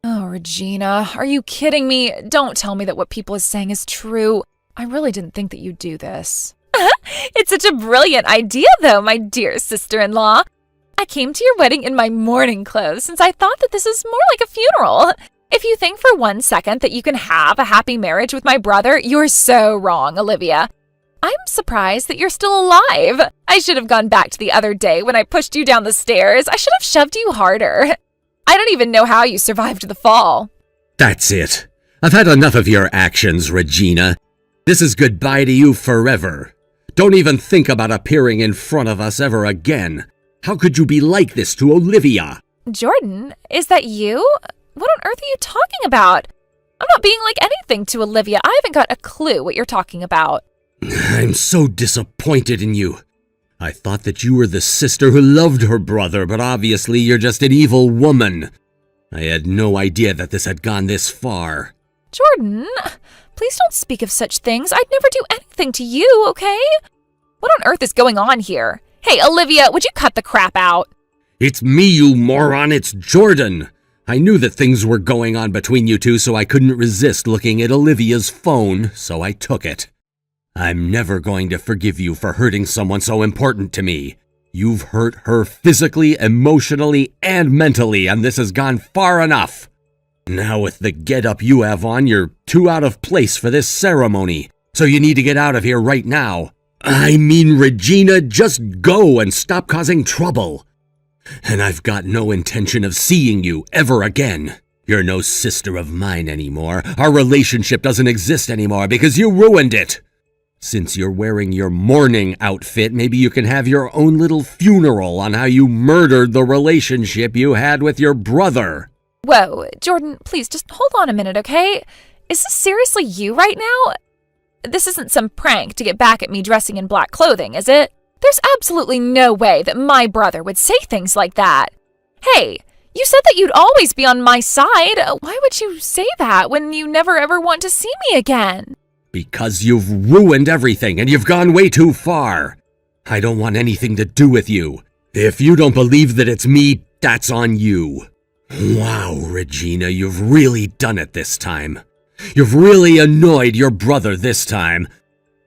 Speaker 1: Oh, Regina, are you kidding me? Don't tell me that what people are saying is true. I really didn't think that you'd do this. It's such a brilliant idea, though, my dear sister-in-law. I came to your wedding in my mourning clothes since I thought that this is more like a funeral. If you think for 1 second that you can have a happy marriage with my brother, you're so wrong, Olivia. I'm surprised that you're still alive. I should have gone back to the other day when I pushed you down the stairs. I should have shoved you harder. I don't even know how you survived the fall.
Speaker 2: That's it. I've had enough of your actions, Regina. This is goodbye to you forever. Don't even think about appearing in front of us ever again. How could you be like this to Olivia?
Speaker 1: Jordan, is that you? What on earth are you talking about? I'm not being like anything to Olivia. I haven't got a clue what you're talking about.
Speaker 2: I'm so disappointed in you. I thought that you were the sister who loved her brother, but obviously you're just an evil woman. I had no idea that this had gone this far.
Speaker 1: Jordan, please don't speak of such things. I'd never do anything to you, okay? What on earth is going on here? Hey, Olivia, would you cut the crap out?
Speaker 2: It's me, you moron. It's Jordan. I knew that things were going on between you two, so I couldn't resist looking at Olivia's phone, so I took it. I'm never going to forgive you for hurting someone so important to me. You've hurt her physically, emotionally, and mentally, and this has gone far enough. Now with the get-up you have on, you're too out of place for this ceremony, so you need to get out of here right now. I mean, Regina, just go and stop causing trouble. And I've got no intention of seeing you ever again. You're no sister of mine anymore. Our relationship doesn't exist anymore because you ruined it. Since you're wearing your mourning outfit, maybe you can have your own little funeral on how you murdered the relationship you had with your brother.
Speaker 1: Whoa, Jordan, please just hold on a minute, okay? Is this seriously you right now? This isn't some prank to get back at me dressing in black clothing, is it? There's absolutely no way that my brother would say things like that. Hey, you said that you'd always be on my side. Why would you say that when you never ever want to see me again?
Speaker 2: Because you've ruined everything and you've gone way too far. I don't want anything to do with you. If you don't believe that it's me, that's on you. Wow, Regina, you've really done it this time. You've really annoyed your brother this time.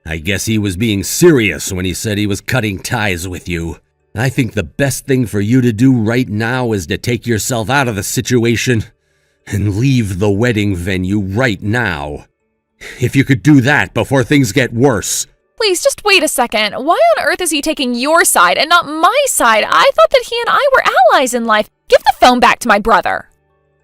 Speaker 2: I guess he was being serious when he said he was cutting ties with you. I think the best thing for you to do right now is to take yourself out of the situation and leave the wedding venue right now. If you could do that before things get worse.
Speaker 1: Please, just wait a second. Why on earth is he taking your side and not my side? I thought that he and I were allies in life. Give the phone back to my brother.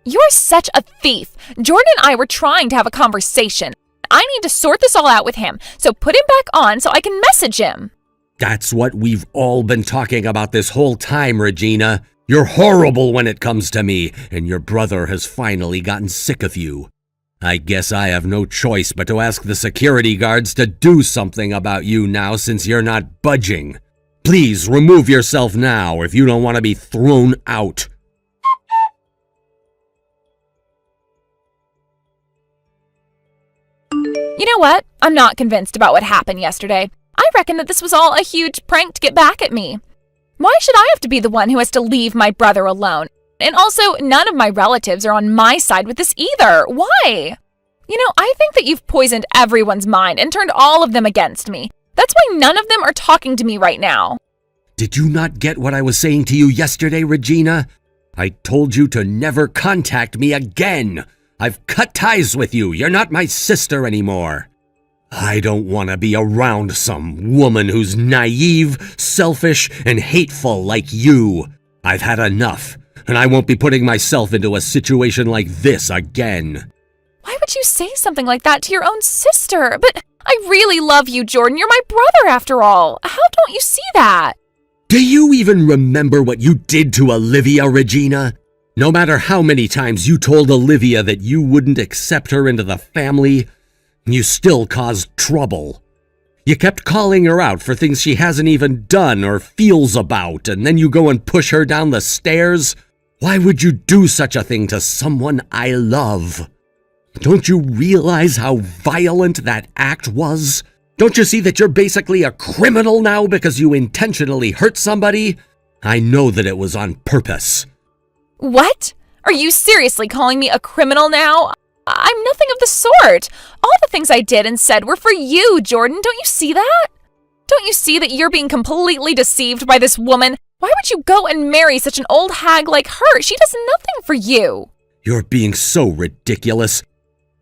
Speaker 1: You're such a thief. Jordan and I were trying to have a conversation. I need to sort this all out with him, so put him back on so I can message him.
Speaker 2: That's what we've all been talking about this whole time, Regina. You're horrible when it comes to me, and your brother has finally gotten sick of you. I guess I have no choice but to ask the security guards to do something about you now since you're not budging. Please remove yourself now if you don't want to be thrown out.
Speaker 1: You know what? I'm not convinced about what happened yesterday. I reckon that this was all a huge prank to get back at me. Why should I have to be the one who has to leave my brother alone? And also, none of my relatives are on my side with this either. Why? You know, I think that you've poisoned everyone's mind and turned all of them against me. That's why none of them are talking to me right now.
Speaker 2: Did you not get what I was saying to you yesterday, Regina? I told you to never contact me again. I've cut ties with you. You're not my sister anymore. I don't want to be around some woman who's naive, selfish, and hateful like you. I've had enough, and I won't be putting myself into a situation like this again.
Speaker 1: Why would you say something like that to your own sister? But I really love you, Jordan. You're my brother after all. How don't you see that?
Speaker 2: Do you even remember what you did to Olivia, Regina? No matter how many times you told Olivia that you wouldn't accept her into the family, you still caused trouble. You kept calling her out for things she hasn't even done or feels about, and then you go and push her down the stairs? Why would you do such a thing to someone I love? Don't you realize how violent that act was? Don't you see that you're basically a criminal now because you intentionally hurt somebody? I know that it was on purpose.
Speaker 1: What? Are you seriously calling me a criminal now? I'm nothing of the sort. All the things I did and said were for you, Jordan. Don't you see that? Don't you see that you're being completely deceived by this woman? Why would you go and marry such an old hag like her? She does nothing for you.
Speaker 2: You're being so ridiculous.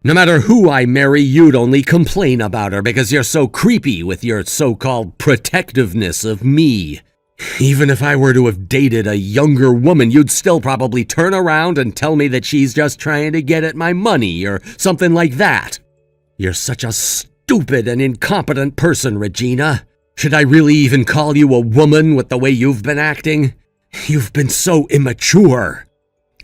Speaker 2: No matter who I marry, you'd only complain about her because you're so creepy with your so-called protectiveness of me. Even if I were to have dated a younger woman, you'd still probably turn around and tell me that she's just trying to get at my money or something like that. You're such a stupid and incompetent person, Regina. Should I really even call you a woman with the way you've been acting? You've been so immature.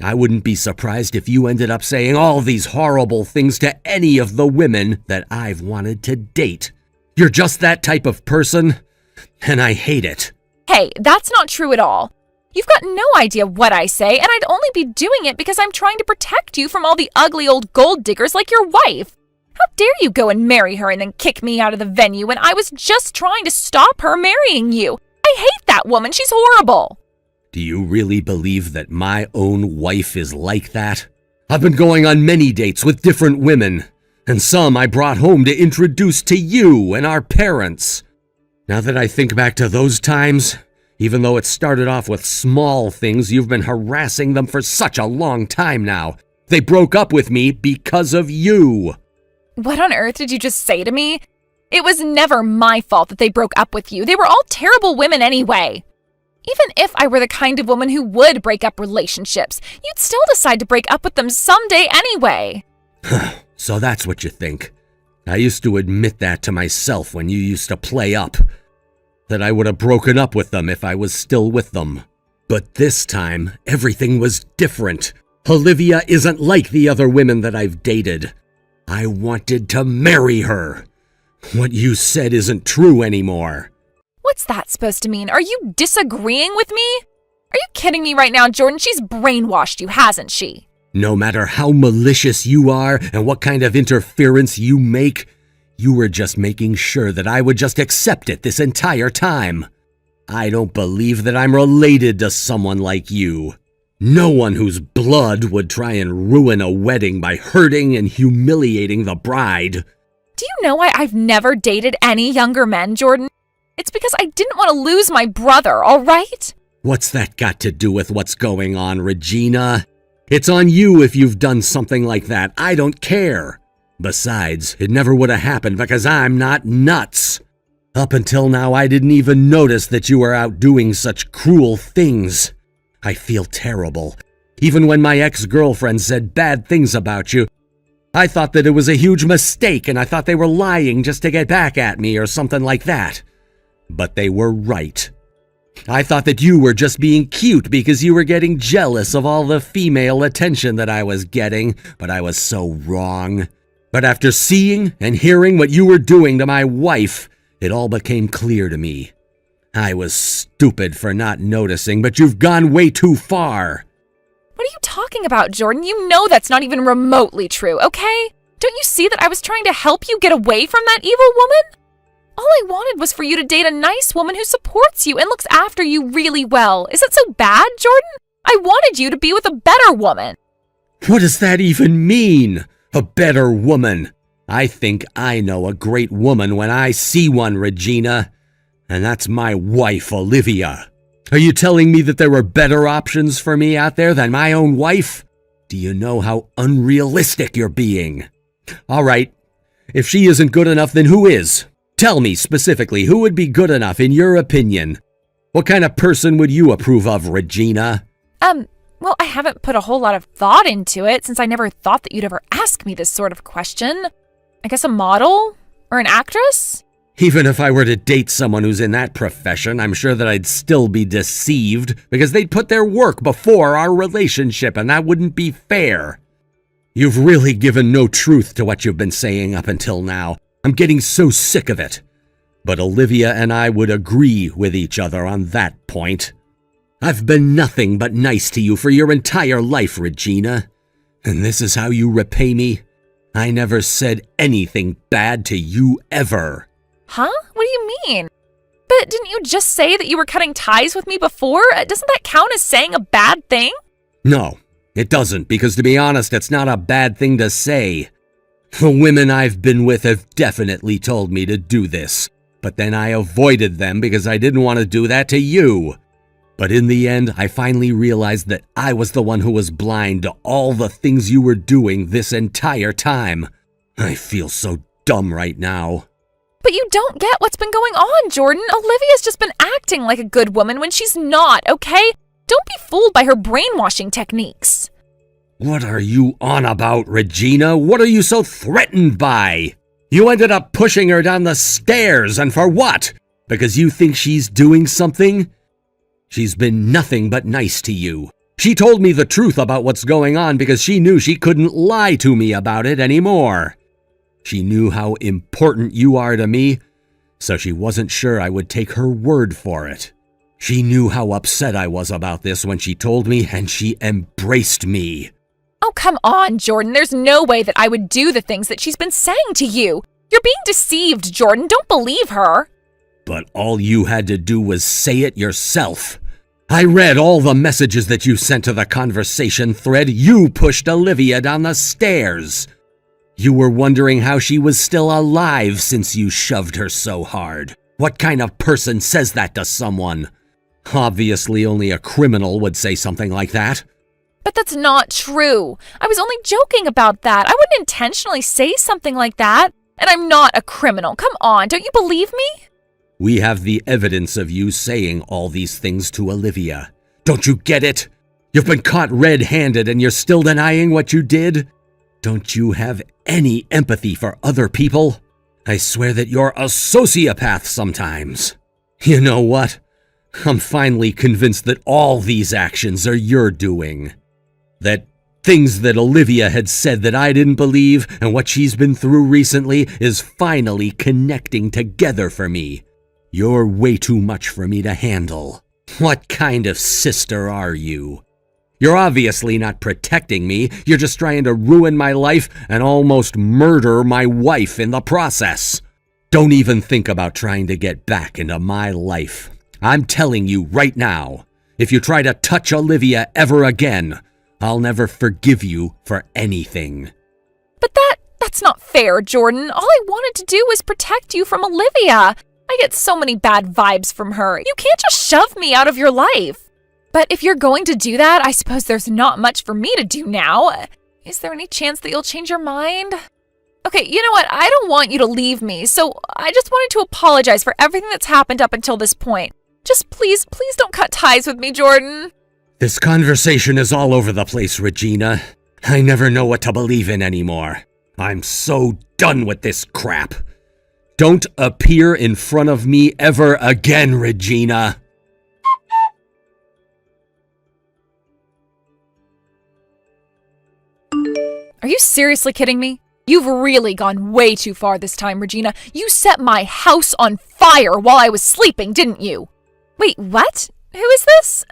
Speaker 2: I wouldn't be surprised if you ended up saying all these horrible things to any of the women that I've wanted to date. You're just that type of person, and I hate it.
Speaker 1: Hey, that's not true at all. You've got no idea what I say, and I'd only be doing it because I'm trying to protect you from all the ugly old gold diggers like your wife. How dare you go and marry her and then kick me out of the venue when I was just trying to stop her marrying you? I hate that woman. She's horrible.
Speaker 2: Do you really believe that my own wife is like that? I've been going on many dates with different women, and some I brought home to introduce to you and our parents. Now that I think back to those times, even though it started off with small things, you've been harassing them for such a long time now. They broke up with me because of you.
Speaker 1: What on earth did you just say to me? It was never my fault that they broke up with you. They were all terrible women anyway. Even if I were the kind of woman who would break up relationships, you'd still decide to break up with them someday anyway.
Speaker 2: So that's what you think. I used to admit that to myself when you used to play up. That I would have broken up with them if I was still with them. But this time, everything was different. Olivia isn't like the other women that I've dated. I wanted to marry her. What you said isn't true anymore.
Speaker 1: What's that supposed to mean? Are you disagreeing with me? Are you kidding me right now, Jordan? She's brainwashed you, hasn't she?
Speaker 2: No matter how malicious you are and what kind of interference you make, you were just making sure that I would just accept it this entire time. I don't believe that I'm related to someone like you. No one whose blood would try and ruin a wedding by hurting and humiliating the bride.
Speaker 1: Do you know why I've never dated any younger men, Jordan? It's because I didn't want to lose my brother, all right?
Speaker 2: What's that got to do with what's going on, Regina? It's on you if you've done something like that. I don't care. Besides, it never would have happened because I'm not nuts. Up until now, I didn't even notice that you were out doing such cruel things. I feel terrible. Even when my ex-girlfriend said bad things about you, I thought that it was a huge mistake and I thought they were lying just to get back at me or something like that. But they were right. I thought that you were just being cute because you were getting jealous of all the female attention that I was getting, but I was so wrong. But after seeing and hearing what you were doing to my wife, it all became clear to me. I was stupid for not noticing, but you've gone way too far.
Speaker 1: What are you talking about, Jordan? You know that's not even remotely true, okay? Don't you see that I was trying to help you get away from that evil woman? All I wanted was for you to date a nice woman who supports you and looks after you really well. Is that so bad, Jordan? I wanted you to be with a better woman.
Speaker 2: What does that even mean? A better woman? I think I know a great woman when I see one, Regina. And that's my wife, Olivia. Are you telling me that there were better options for me out there than my own wife? Do you know how unrealistic you're being? All right, if she isn't good enough, then who is? Tell me specifically, who would be good enough in your opinion? What kind of person would you approve of, Regina?
Speaker 1: Well, I haven't put a whole lot of thought into it since I never thought that you'd ever ask me this sort of question. I guess a model? Or an actress?
Speaker 2: Even if I were to date someone who's in that profession, I'm sure that I'd still be deceived because they'd put their work before our relationship, and that wouldn't be fair. You've really given no truth to what you've been saying up until now. I'm getting so sick of it. But Olivia and I would agree with each other on that point. I've been nothing but nice to you for your entire life, Regina. And this is how you repay me? I never said anything bad to you ever.
Speaker 1: Huh? What do you mean? But didn't you just say that you were cutting ties with me before? Doesn't that count as saying a bad thing?
Speaker 2: No, it doesn't, because to be honest, it's not a bad thing to say. The women I've been with have definitely told me to do this, but then I avoided them because I didn't want to do that to you. But in the end, I finally realized that I was the one who was blind to all the things you were doing this entire time. I feel so dumb right now.
Speaker 1: But you don't get what's been going on, Jordan. Olivia's just been acting like a good woman when she's not, okay? Don't be fooled by her brainwashing techniques.
Speaker 2: What are you on about, Regina? What are you so threatened by? You ended up pushing her down the stairs, and for what? Because you think she's doing something? She's been nothing but nice to you. She told me the truth about what's going on because she knew she couldn't lie to me about it anymore. She knew how important you are to me, so she wasn't sure I would take her word for it. She knew how upset I was about this when she told me, and she embraced me.
Speaker 1: Oh, come on, Jordan. There's no way that I would do the things that she's been saying to you. You're being deceived, Jordan. Don't believe her.
Speaker 2: But all you had to do was say it yourself. I read all the messages that you sent to the conversation thread. You pushed Olivia down the stairs. You were wondering how she was still alive since you shoved her so hard. What kind of person says that to someone? Obviously, only a criminal would say something like that.
Speaker 1: But that's not true. I was only joking about that. I wouldn't intentionally say something like that. And I'm not a criminal. Come on, don't you believe me?
Speaker 2: We have the evidence of you saying all these things to Olivia. Don't you get it? You've been caught red-handed and you're still denying what you did? Don't you have any empathy for other people? I swear that you're a sociopath sometimes. You know what? I'm finally convinced that all these actions are your doing. That things that Olivia had said that I didn't believe and what she's been through recently is finally connecting together for me. You're way too much for me to handle. What kind of sister are you? You're obviously not protecting me. You're just trying to ruin my life and almost murder my wife in the process. Don't even think about trying to get back into my life. I'm telling you right now, if you try to touch Olivia ever again, I'll never forgive you for anything.
Speaker 1: But that's not fair, Jordan. All I wanted to do was protect you from Olivia. I get so many bad vibes from her. You can't just shove me out of your life. But if you're going to do that, I suppose there's not much for me to do now. Is there any chance that you'll change your mind? Okay, you know what? I don't want you to leave me, so I just wanted to apologize for everything that's happened up until this point. Just please don't cut ties with me, Jordan.
Speaker 2: This conversation is all over the place, Regina. I never know what to believe in anymore. I'm so done with this crap. Don't appear in front of me ever again, Regina.
Speaker 1: Are you seriously kidding me? You've really gone way too far this time, Regina. You set my house on fire while I was sleeping, didn't you? Wait, what? Who is this?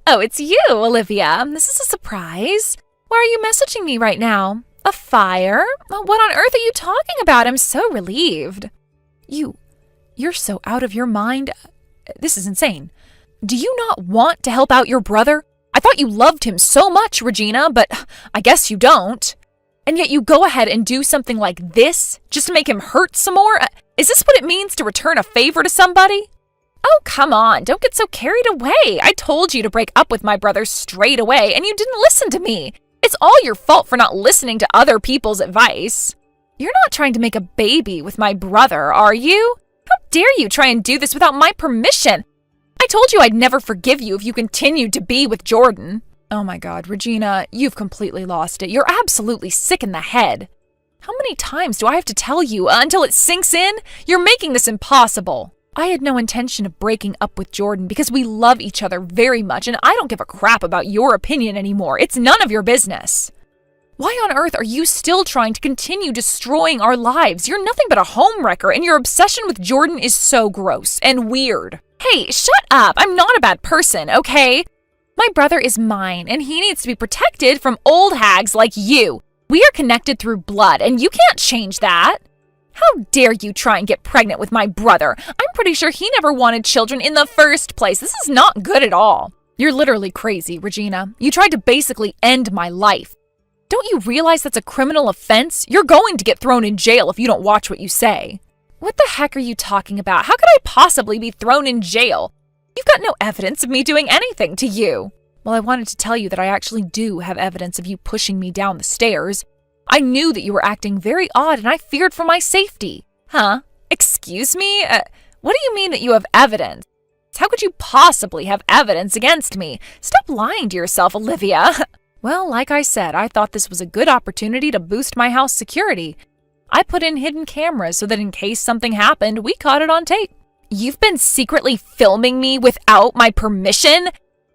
Speaker 1: Oh, it's you, Olivia. This is a surprise. Why are you messaging me right now? A fire? What on earth are you talking about? I'm so relieved. You're so out of your mind. This is insane. Do you not want to help out your brother? I thought you loved him so much, Regina, but I guess you don't. And yet you go ahead and do something like this just to make him hurt some more? Is this what it means to return a favor to somebody? Oh, come on. Don't get so carried away. I told you to break up with my brother straight away, and you didn't listen to me. It's all your fault for not listening to other people's advice. You're not trying to make a baby with my brother, are you? How dare you try and do this without my permission? I told you I'd never forgive you if you continued to be with Jordan. Oh my God, Regina, you've completely lost it. You're absolutely sick in the head. How many times do I have to tell you until it sinks in? You're making this impossible. I had no intention of breaking up with Jordan because we love each other very much, and I don't give a crap about your opinion anymore. It's none of your business. Why on earth are you still trying to continue destroying our lives? You're nothing but a homewrecker, and your obsession with Jordan is so gross and weird. Hey, shut up. I'm not a bad person, okay? My brother is mine, and he needs to be protected from old hags like you. We are connected through blood, and you can't change that. How dare you try and get pregnant with my brother? I'm pretty sure he never wanted children in the first place. This is not good at all. You're literally crazy, Regina. You tried to basically end my life. Don't you realize that's a criminal offense? You're going to get thrown in jail if you don't watch what you say. What the heck are you talking about? How could I possibly be thrown in jail? You've got no evidence of me doing anything to you. Well, I wanted to tell you that I actually do have evidence of you pushing me down the stairs. I knew that you were acting very odd, and I feared for my safety. Huh? Excuse me? What do you mean that you have evidence? How could you possibly have evidence against me? Stop lying to yourself, Olivia. Well, like I said, I thought this was a good opportunity to boost my house security. I put in hidden cameras so that in case something happened, we caught it on tape. You've been secretly filming me without my permission?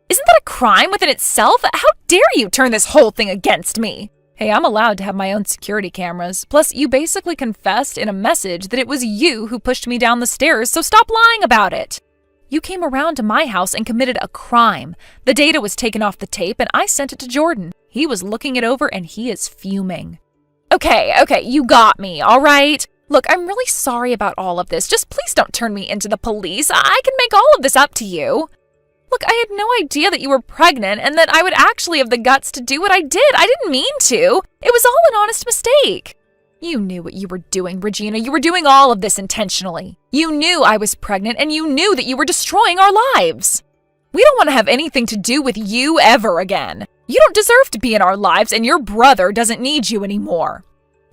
Speaker 1: Isn't that a crime within itself? How dare you turn this whole thing against me? Hey, I'm allowed to have my own security cameras. Plus, you basically confessed in a message that it was you who pushed me down the stairs, so stop lying about it. You came around to my house and committed a crime. The data was taken off the tape, and I sent it to Jordan. He was looking it over, and he is fuming. Okay, you got me, all right? Look, I'm really sorry about all of this. Just please don't turn me into the police. I can make all of this up to you. Look, I had no idea that you were pregnant and that I would actually have the guts to do what I did. I didn't mean to. It was all an honest mistake. You knew what you were doing, Regina. You were doing all of this intentionally. You knew I was pregnant, and you knew that you were destroying our lives. We don't want to have anything to do with you ever again. You don't deserve to be in our lives, and your brother doesn't need you anymore.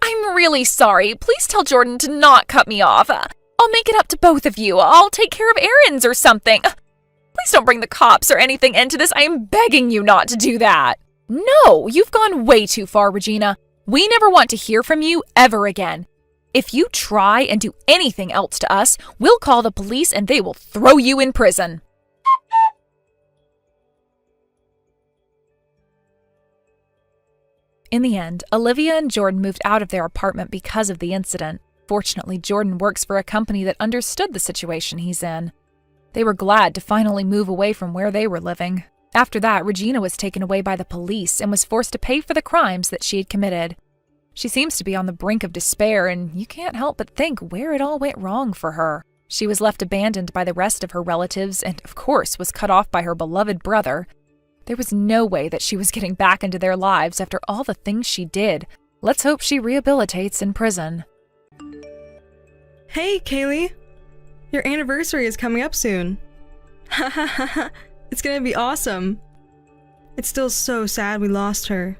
Speaker 1: I'm really sorry. Please tell Jordan to not cut me off. I'll make it up to both of you. I'll take care of errands or something. Please don't bring the cops or anything into this. I am begging you not to do that. No, you've gone way too far, Regina. We never want to hear from you ever again. If you try and do anything else to us, we'll call the police and they will throw you in prison. In the end, Olivia and Jordan moved out of their apartment because of the incident. Fortunately, Jordan works for a company that understood the situation he's in. They were glad to finally move away from where they were living. After that, Regina was taken away by the police and was forced to pay for the crimes that she had committed. She seems to be on the brink of despair, and you can't help but think where it all went wrong for her. She was left abandoned by the rest of her relatives and, of course, was cut off by her beloved brother. There was no way that she was getting back into their lives after all the things she did. Let's hope she rehabilitates in prison.
Speaker 3: Hey, Kaylee. Your anniversary is coming up soon. Ha ha ha ha. It's gonna be awesome. It's still so sad we lost her.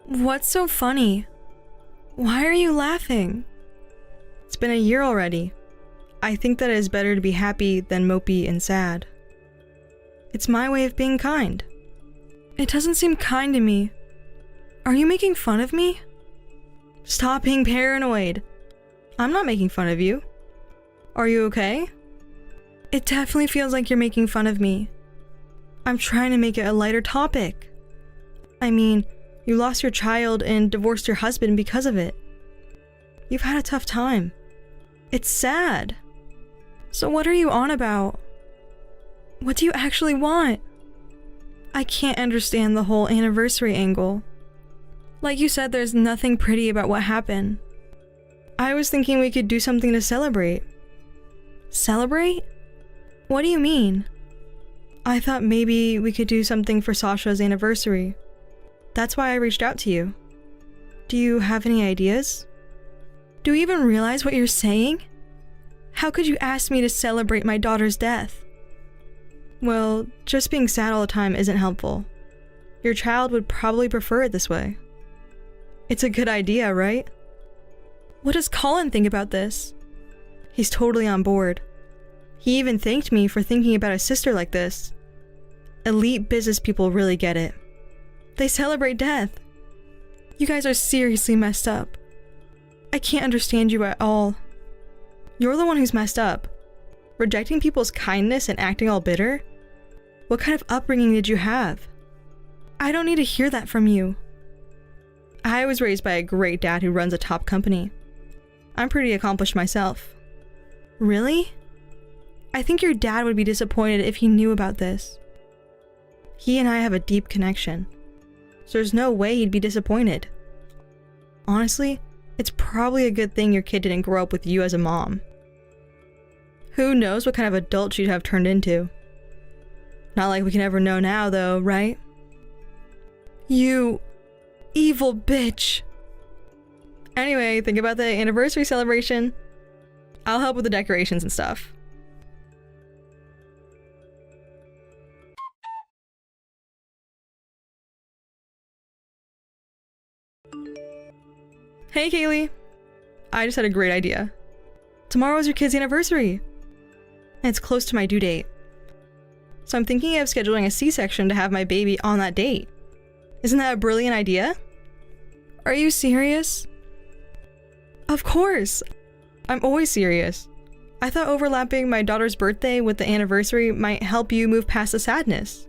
Speaker 3: What's so funny? Why are you laughing? It's been a year already. I think that it is better to be happy than mopey and sad. It's my way of being kind. It doesn't seem kind to me. Are you making fun of me? Stop being paranoid. I'm not making fun of you. Are you okay? It definitely feels like you're making fun of me. I'm trying to make it a lighter topic. I mean, you lost your child and divorced your husband because of it. You've had a tough time. It's sad. So what are you on about? What do you actually want? I can't understand the whole anniversary angle. Like you said, there's nothing pretty about what happened. I was thinking we could do something to celebrate. Celebrate? What do you mean? I thought maybe we could do something for Sasha's anniversary. That's why I reached out to you. Do you have any ideas? Do you even realize what you're saying? How could you ask me to celebrate my daughter's death? Well, just being sad all the time isn't helpful. Your child would probably prefer it this way. It's a good idea, right? What does Colin think about this? He's totally on board. He even thanked me for thinking about a sister like this. Elite business people really get it. They celebrate death. You guys are seriously messed up. I can't understand you at all. You're the one who's messed up. Rejecting people's kindness and acting all bitter? What kind of upbringing did you have? I don't need to hear that from you. I was raised by a great dad who runs a top company. I'm pretty accomplished myself. Really? I think your dad would be disappointed if he knew about this. He and I have a deep connection, so there's no way he'd be disappointed. Honestly, it's probably a good thing your kid didn't grow up with you as a mom. Who knows what kind of adult she'd have turned into. Not like we can ever know now, though, right? You evil bitch. Anyway, think about the anniversary celebration. I'll help with the decorations and stuff. Hey, Kaylee. I just had a great idea. Tomorrow is your kid's anniversary, and it's close to my due date. So I'm thinking of scheduling a C-section to have my baby on that date. Isn't that a brilliant idea? Are you serious? Of course. I'm always serious. I thought overlapping my daughter's birthday with the anniversary might help you move past the sadness.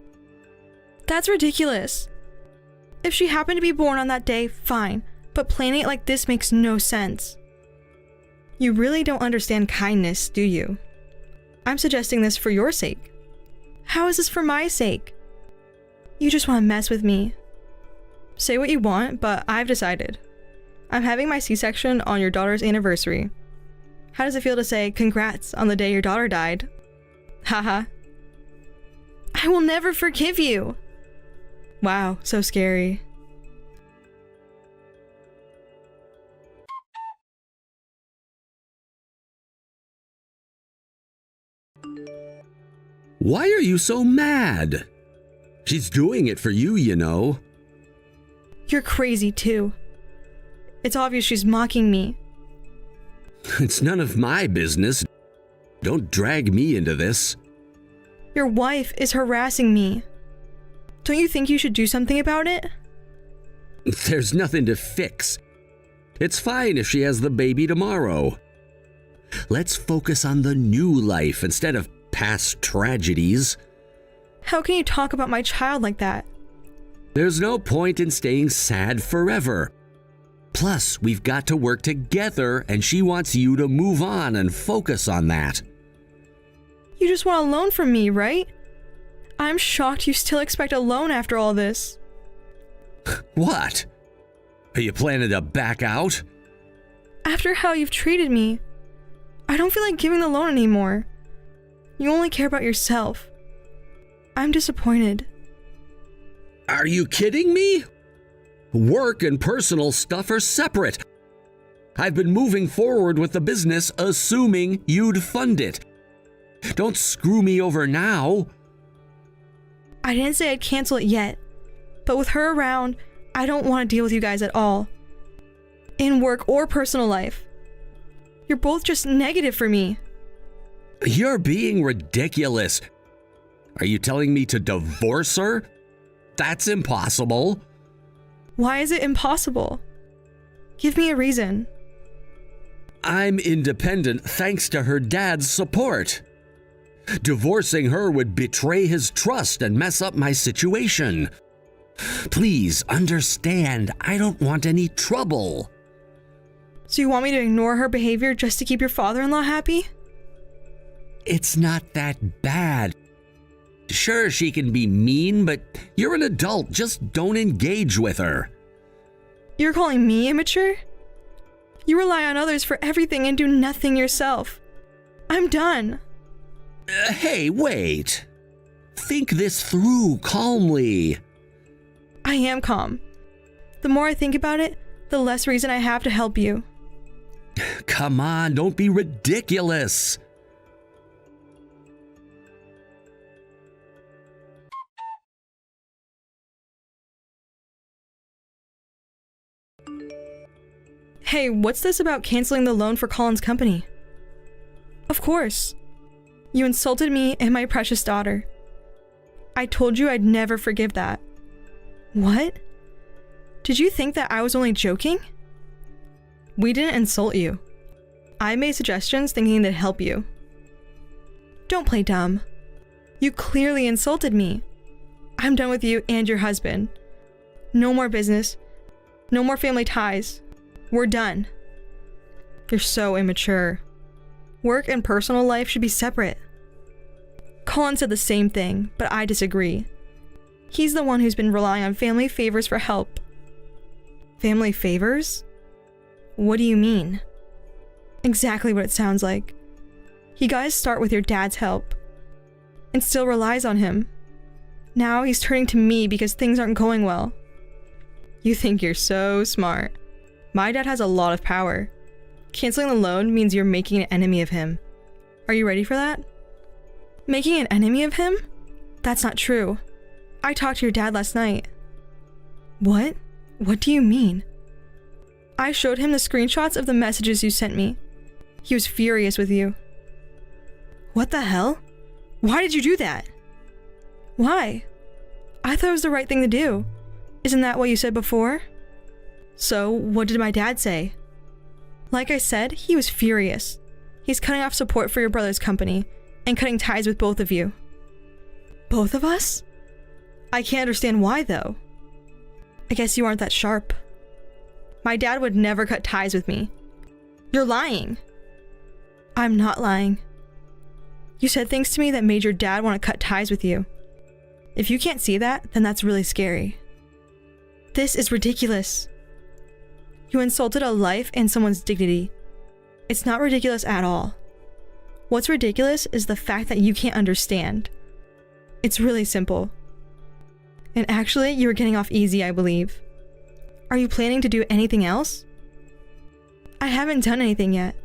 Speaker 3: That's ridiculous. If she happened to be born on that day, fine. But planning it like this makes no sense. You really don't understand kindness, do you? I'm suggesting this for your sake. How is this for my sake? You just want to mess with me. Say what you want, but I've decided. I'm having my C-section on your daughter's anniversary. How does it feel to say congrats on the day your daughter died? Haha. I will never forgive you. Wow, so scary.
Speaker 2: Why are you so mad? She's doing it for you, you know.
Speaker 3: You're crazy too. It's obvious she's mocking me.
Speaker 2: It's none of my business. Don't drag me into this.
Speaker 3: Your wife is harassing me. Don't you think you should do something about it?
Speaker 2: There's nothing to fix. It's fine if she has the baby tomorrow. Let's focus on the new life instead of past tragedies.
Speaker 3: How can you talk about my child like that?
Speaker 2: There's no point in staying sad forever. Plus, we've got to work together, and she wants you to move on and focus on that.
Speaker 3: You just want a loan from me, right? I'm shocked you still expect a loan after all this.
Speaker 2: What? Are you planning to back out?
Speaker 3: After how you've treated me, I don't feel like giving the loan anymore. You only care about yourself. I'm disappointed.
Speaker 2: Are you kidding me? Work and personal stuff are separate. I've been moving forward with the business assuming you'd fund it. Don't screw me over now.
Speaker 3: I didn't say I'd cancel it yet, but with her around, I don't want to deal with you guys at all. In work or personal life. You're both just negative for me.
Speaker 2: You're being ridiculous. Are you telling me to divorce her? That's impossible.
Speaker 3: Why is it impossible? Give me a reason.
Speaker 2: I'm independent thanks to her dad's support. Divorcing her would betray his trust and mess up my situation. Please understand, I don't want any trouble.
Speaker 3: So you want me to ignore her behavior just to keep your father-in-law happy?
Speaker 2: It's not that bad. Sure, she can be mean, but you're an adult. Just don't engage with her.
Speaker 3: You're calling me immature? You rely on others for everything and do nothing yourself. I'm done.
Speaker 2: Hey, wait. Think this through calmly.
Speaker 3: I am calm. The more I think about it, the less reason I have to help you.
Speaker 2: Come on, don't be ridiculous.
Speaker 3: Hey, what's this about canceling the loan for Colin's company? Of course. You insulted me and my precious daughter. I told you I'd never forgive that. What? Did you think that I was only joking? We didn't insult you. I made suggestions thinking they'd help you. Don't play dumb. You clearly insulted me. I'm done with you and your husband. No more business. No more family ties. We're done. You're so immature. Work and personal life should be separate. Colin said the same thing, but I disagree. He's the one who's been relying on family favors for help. Family favors? What do you mean? Exactly what it sounds like. He got his start with your dad's help, and still relies on him. Now he's turning to me because things aren't going well. You think you're so smart. My dad has a lot of power. Canceling the loan means you're making an enemy of him. Are you ready for that? Making an enemy of him? That's not true. I talked to your dad last night. What? What do you mean? I showed him the screenshots of the messages you sent me. He was furious with you. What the hell? Why did you do that? Why? I thought it was the right thing to do. Isn't that what you said before? So, what did my dad say? Like I said, he was furious. He's cutting off support for your brother's company and cutting ties with both of you. Both of us? I can't understand why, though. I guess you aren't that sharp. My dad would never cut ties with me. You're lying. I'm not lying. You said things to me that made your dad want to cut ties with you. If you can't see that, then that's really scary. This is ridiculous. You insulted a life and someone's dignity. It's not ridiculous at all. What's ridiculous is the fact that you can't understand. It's really simple. And actually, you were getting off easy, I believe. Are you planning to do anything else? I haven't done anything yet.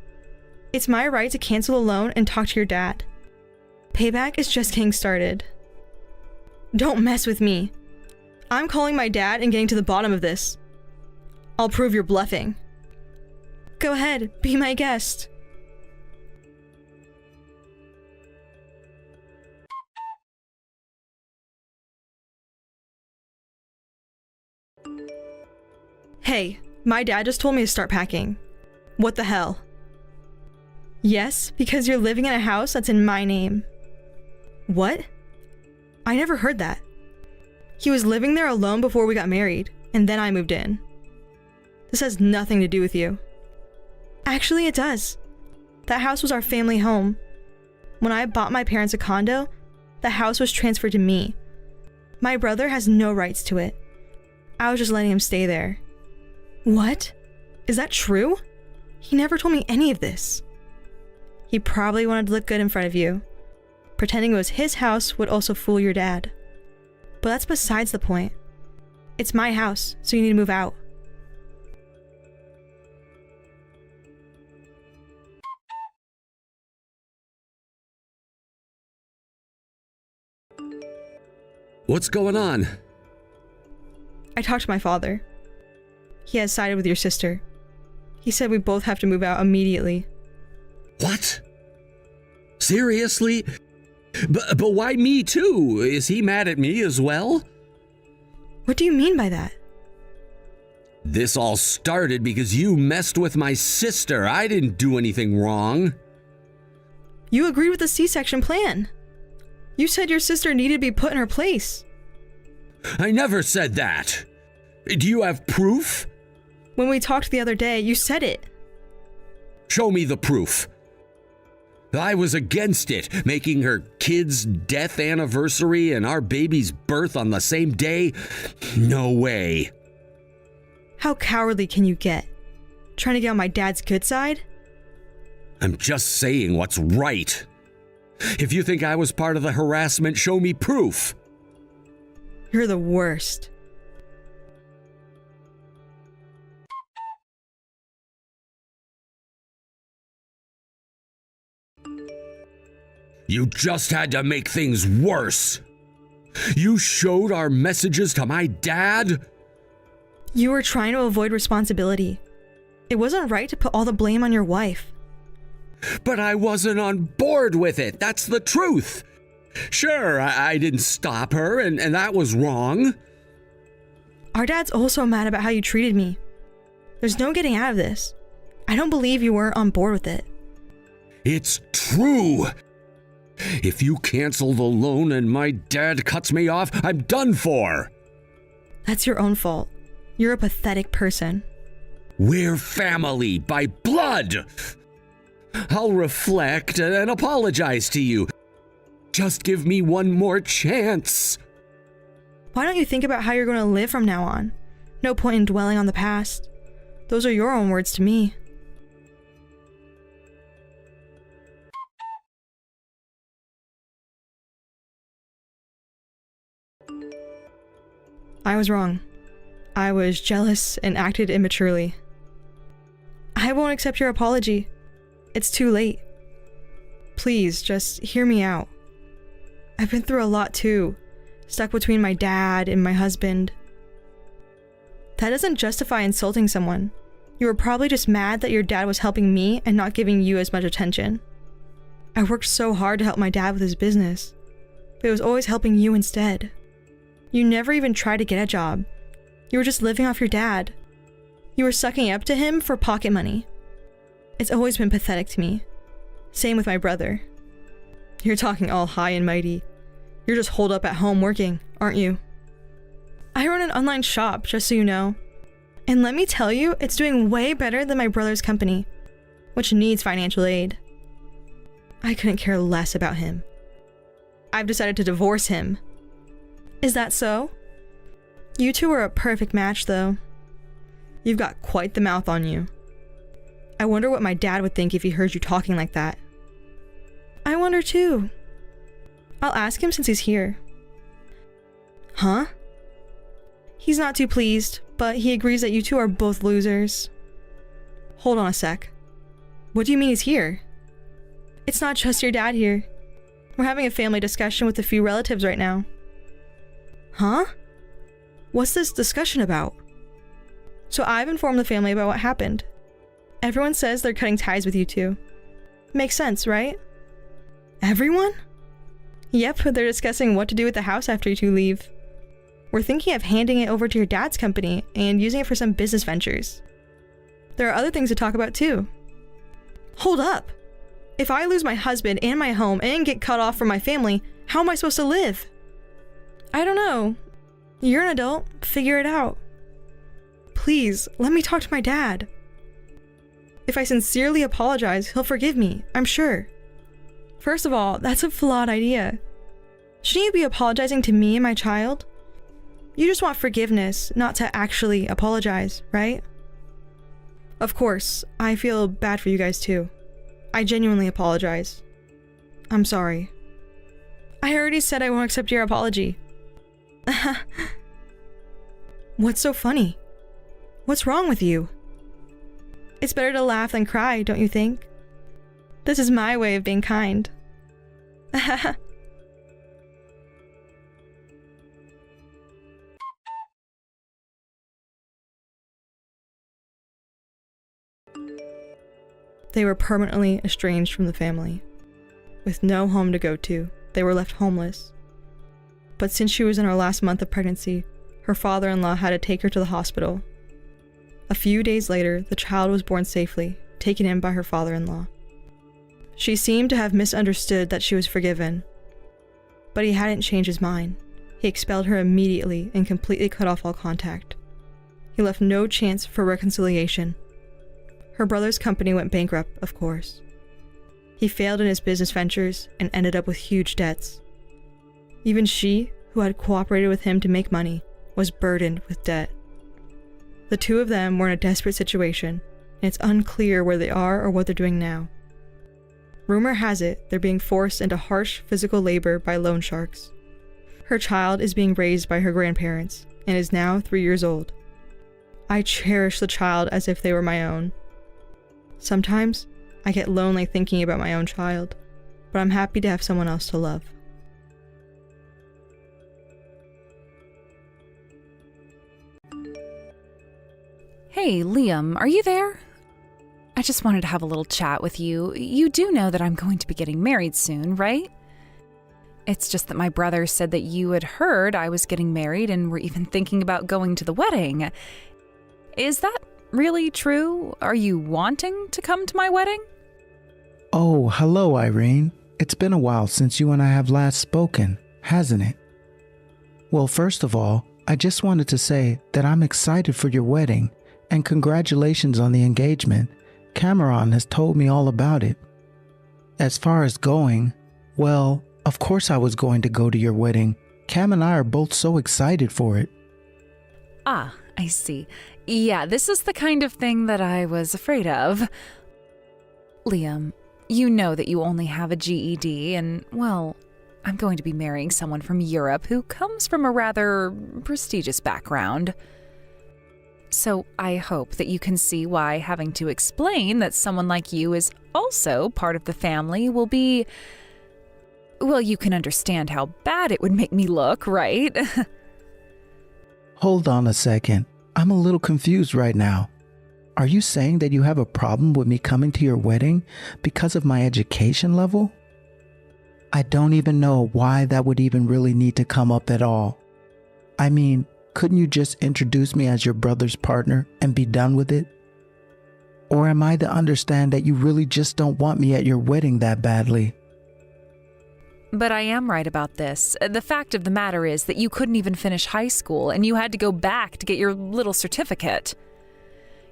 Speaker 3: It's my right to cancel the loan and talk to your dad. Payback is just getting started. Don't mess with me. I'm calling my dad and getting to the bottom of this. I'll prove you're bluffing. Go ahead, be my guest. Hey, my dad just told me to start packing. What the hell? Yes, because you're living in a house that's in my name. What? I never heard that. He was living there alone before we got married, and then I moved in. This has nothing to do with you. Actually, it does. That house was our family home. When I bought my parents a condo, the house was transferred to me. My brother has no rights to it. I was just letting him stay there. What? Is that true? He never told me any of this. He probably wanted to look good in front of you. Pretending it was his house would also fool your dad. But that's besides the point. It's my house, so you need to move out.
Speaker 2: What's going on?
Speaker 3: I talked to my father. He has sided with your sister. He said we both have to move out immediately.
Speaker 2: What? Seriously? But why me too? Is he mad at me as well?
Speaker 3: What do you mean by that?
Speaker 2: This all started because you messed with my sister. I didn't do anything wrong.
Speaker 3: You agreed with the C-section plan. You said your sister needed to be put in her place.
Speaker 2: I never said that. Do you have proof?
Speaker 3: When we talked the other day, you said it.
Speaker 2: Show me the proof. I was against it, making her kid's death anniversary and our baby's birth on the same day? No way.
Speaker 3: How cowardly can you get? Trying to get on my dad's good side?
Speaker 2: I'm just saying what's right. If you think I was part of the harassment, show me proof.
Speaker 3: You're the worst.
Speaker 2: You just had to make things worse. You showed our messages to my dad?
Speaker 3: You were trying to avoid responsibility. It wasn't right to put all the blame on your wife.
Speaker 2: But I wasn't on board with it. That's the truth. Sure, I didn't stop her, and that was wrong.
Speaker 3: Our dad's also mad about how you treated me. There's no getting out of this. I don't believe you weren't on board with it.
Speaker 2: It's true. If you cancel the loan and my dad cuts me off, I'm done for.
Speaker 3: That's your own fault. You're a pathetic person.
Speaker 2: We're family by blood. I'll reflect and apologize to you. Just give me one more chance.
Speaker 3: Why don't you think about how you're going to live from now on? No point in dwelling on the past. Those are your own words to me. I was wrong. I was jealous and acted immaturely. I won't accept your apology. It's too late. Please, just hear me out. I've been through a lot too, stuck between my dad and my husband. That doesn't justify insulting someone. You were probably just mad that your dad was helping me and not giving you as much attention. I worked so hard to help my dad with his business, but it was always helping you instead. You never even tried to get a job. You were just living off your dad. You were sucking up to him for pocket money. It's always been pathetic to me. Same with my brother. You're talking all high and mighty. You're just holed up at home working, aren't you? I run an online shop, just so you know. And let me tell you, it's doing way better than my brother's company, which needs financial aid. I couldn't care less about him. I've decided to divorce him. Is that so? You two are a perfect match, though. You've got quite the mouth on you. I wonder what my dad would think if he heard you talking like that. I wonder too. I'll ask him since he's here. Huh? He's not too pleased, but he agrees that you two are both losers. Hold on a sec. What do you mean he's here? It's not just your dad here. We're having a family discussion with a few relatives right now. Huh? What's this discussion about? So I've informed the family about what happened. Everyone says they're cutting ties with you two. Makes sense, right? Everyone? Yep, they're discussing what to do with the house after you two leave. We're thinking of handing it over to your dad's company and using it for some business ventures. There are other things to talk about too. Hold up! If I lose my husband and my home and get cut off from my family, how am I supposed to live? I don't know. You're an adult. Figure it out. Please, let me talk to my dad. If I sincerely apologize, he'll forgive me, I'm sure. First of all, that's a flawed idea. Shouldn't you be apologizing to me and my child? You just want forgiveness, not to actually apologize, right? Of course, I feel bad for you guys too. I genuinely apologize. I'm sorry. I already said I won't accept your apology. What's so funny? What's wrong with you? It's better to laugh than cry, don't you think? This is my way of being kind. They were permanently estranged from the family. With no home to go to, they were left homeless. But since she was in her last month of pregnancy, her father-in-law had to take her to the hospital. A few days later, the child was born safely, taken in by her father-in-law. She seemed to have misunderstood that she was forgiven, but he hadn't changed his mind. He expelled her immediately and completely cut off all contact. He left no chance for reconciliation. Her brother's company went bankrupt, of course. He failed in his business ventures and ended up with huge debts. Even she, who had cooperated with him to make money, was burdened with debt. The two of them were in a desperate situation, and it's unclear where they are or what they're doing now. Rumor has it they're being forced into harsh physical labor by loan sharks. Her child is being raised by her grandparents and is now 3 years old. I cherish the child as if they were my own. Sometimes I get lonely thinking about my own child, but I'm happy to have someone else to love.
Speaker 1: Hey, Liam, are you there? I just wanted to have a little chat with you. You do know that I'm going to be getting married soon, right? It's just that my brother said that you had heard I was getting married and were even thinking about going to the wedding. Is that really true? Are you wanting to come to my wedding?
Speaker 4: Oh, hello, Irene. It's been a while since you and I have last spoken, hasn't it? Well, first of all, I just wanted to say that I'm excited for your wedding, and congratulations on the engagement. Cameron has told me all about it. As far as going, well, of course I was going to go to your wedding. Cam and I are both so excited for it.
Speaker 1: Ah, I see. Yeah, this is the kind of thing that I was afraid of. Liam, you know that you only have a GED and, well, I'm going to be marrying someone from Europe who comes from a rather prestigious background. So I hope that you can see why having to explain that someone like you is also part of the family will be... Well, you can understand how bad it would make me look, right?
Speaker 4: Hold on a second. I'm a little confused right now. Are you saying that you have a problem with me coming to your wedding because of my education level? I don't even know why that would even really need to come up at all. I mean, couldn't you just introduce me as your brother's partner and be done with it? Or am I to understand that you really just don't want me at your wedding that badly?
Speaker 1: But I am right about this. The fact of the matter is that you couldn't even finish high school and you had to go back to get your little certificate.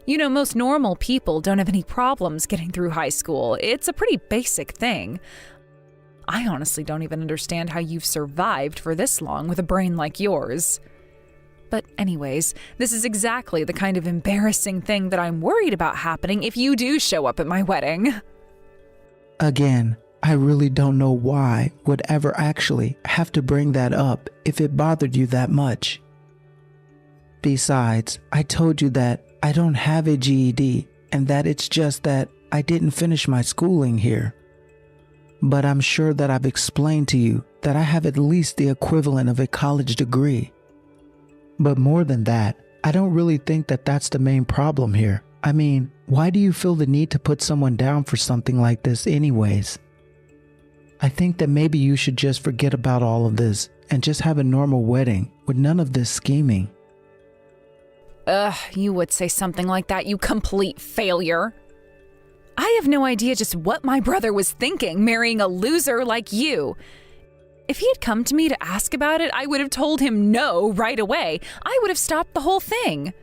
Speaker 1: You know, most normal people don't have any problems getting through high school. It's a pretty basic thing. I honestly don't even understand how you've survived for this long with a brain like yours. But anyways, this is exactly the kind of embarrassing thing that I'm worried about happening if you do show up at my wedding.
Speaker 4: Again, I really don't know why would ever actually have to bring that up if it bothered you that much. Besides, I told you that I don't have a GED and that it's just that I didn't finish my schooling here. But I'm sure that I've explained to you that I have at least the equivalent of a college degree. But more than that, I don't really think that that's the main problem here. I mean, why do you feel the need to put someone down for something like this anyways? I think that maybe you should just forget about all of this and just have a normal wedding with none of this scheming.
Speaker 1: Ugh, you would say something like that, you complete failure. I have no idea just what my brother was thinking, marrying a loser like you. If he had come to me to ask about it, I would have told him no right away. I would have stopped the whole thing.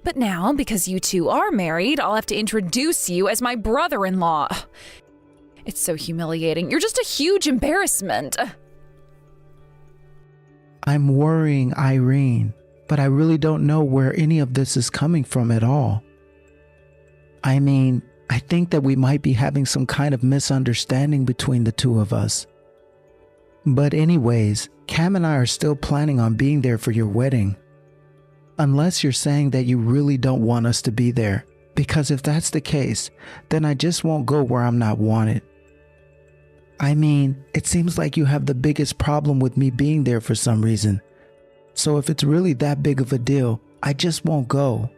Speaker 1: But now, because you two are married, I'll have to introduce you as my brother-in-law. It's so humiliating. You're just a huge embarrassment.
Speaker 4: I'm worrying, Irene, but I really don't know where any of this is coming from at all. I mean, I think that we might be having some kind of misunderstanding between the two of us. But anyways, Cam and I are still planning on being there for your wedding. Unless you're saying that you really don't want us to be there, because if that's the case, then I just won't go where I'm not wanted. I mean, it seems like you have the biggest problem with me being there for some reason. So if it's really that big of a deal, I just won't go.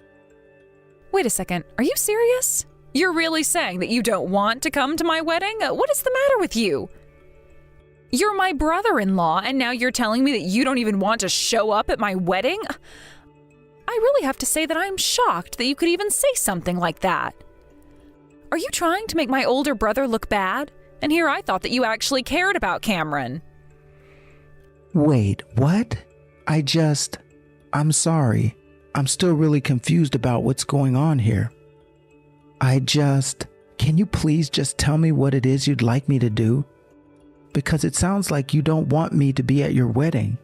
Speaker 1: Wait a second, are you serious? You're really saying that you don't want to come to my wedding? What is the matter with you? You're my brother-in-law, and now you're telling me that you don't even want to show up at my wedding? I really have to say that I'm shocked that you could even say something like that. Are you trying to make my older brother look bad? And here I thought that you actually cared about Cameron.
Speaker 4: Wait, what? I'm sorry. I'm still really confused about what's going on here. Can you please just tell me what it is you'd like me to do? Because it sounds like you don't want me to be at your wedding.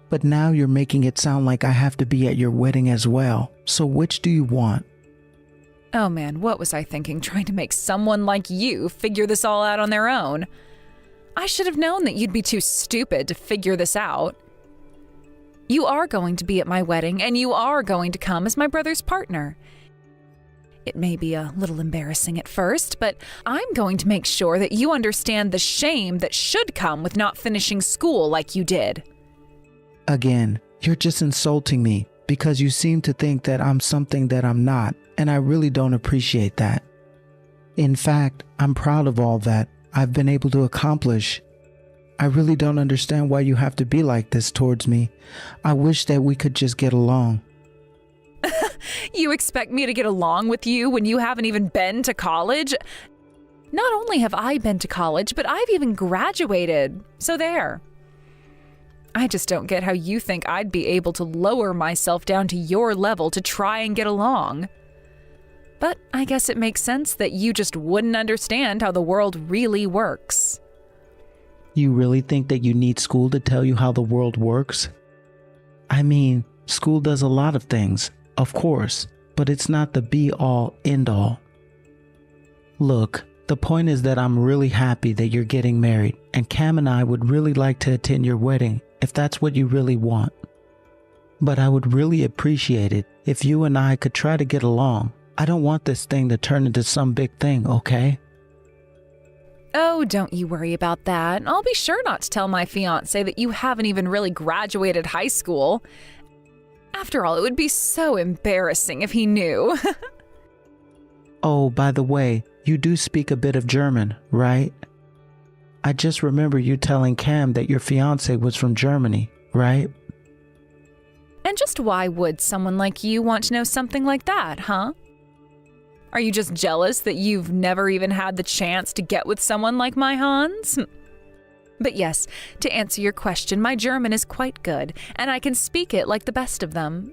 Speaker 4: But now you're making it sound like I have to be at your wedding as well. So which do you want?
Speaker 1: Oh man, what was I thinking, trying to make someone like you figure this all out on their own? I should have known that you'd be too stupid to figure this out. You are going to be at my wedding, and you are going to come as my brother's partner. It may be a little embarrassing at first, but I'm going to make sure that you understand the shame that should come with not finishing school like you did.
Speaker 4: Again, you're just insulting me because you seem to think that I'm something that I'm not, and I really don't appreciate that. In fact, I'm proud of all that I've been able to accomplish. I really don't understand why you have to be like this towards me. I wish that we could just get along.
Speaker 1: You expect me to get along with you when you haven't even been to college? Not only have I been to college, but I've even graduated. So there. I just don't get how you think I'd be able to lower myself down to your level to try and get along. But I guess it makes sense that you just wouldn't understand how the world really works.
Speaker 4: You really think that you need school to tell you how the world works? I mean, school does a lot of things, of course, but it's not the be-all, end-all. Look, the point is that I'm really happy that you're getting married, and Cam and I would really like to attend your wedding if that's what you really want. But I would really appreciate it if you and I could try to get along. I don't want this thing to turn into some big thing, okay?
Speaker 1: Oh, don't you worry about that. I'll be sure not to tell my fiancé that you haven't even really graduated high school. After all, it would be so embarrassing if he knew.
Speaker 4: Oh, by the way, you do speak a bit of German, right? I just remember you telling Cam that your fiancé was from Germany, right?
Speaker 1: And just why would someone like you want to know something like that, huh? Are you just jealous that you've never even had the chance to get with someone like my Hans? But yes, to answer your question, my German is quite good, and I can speak it like the best of them.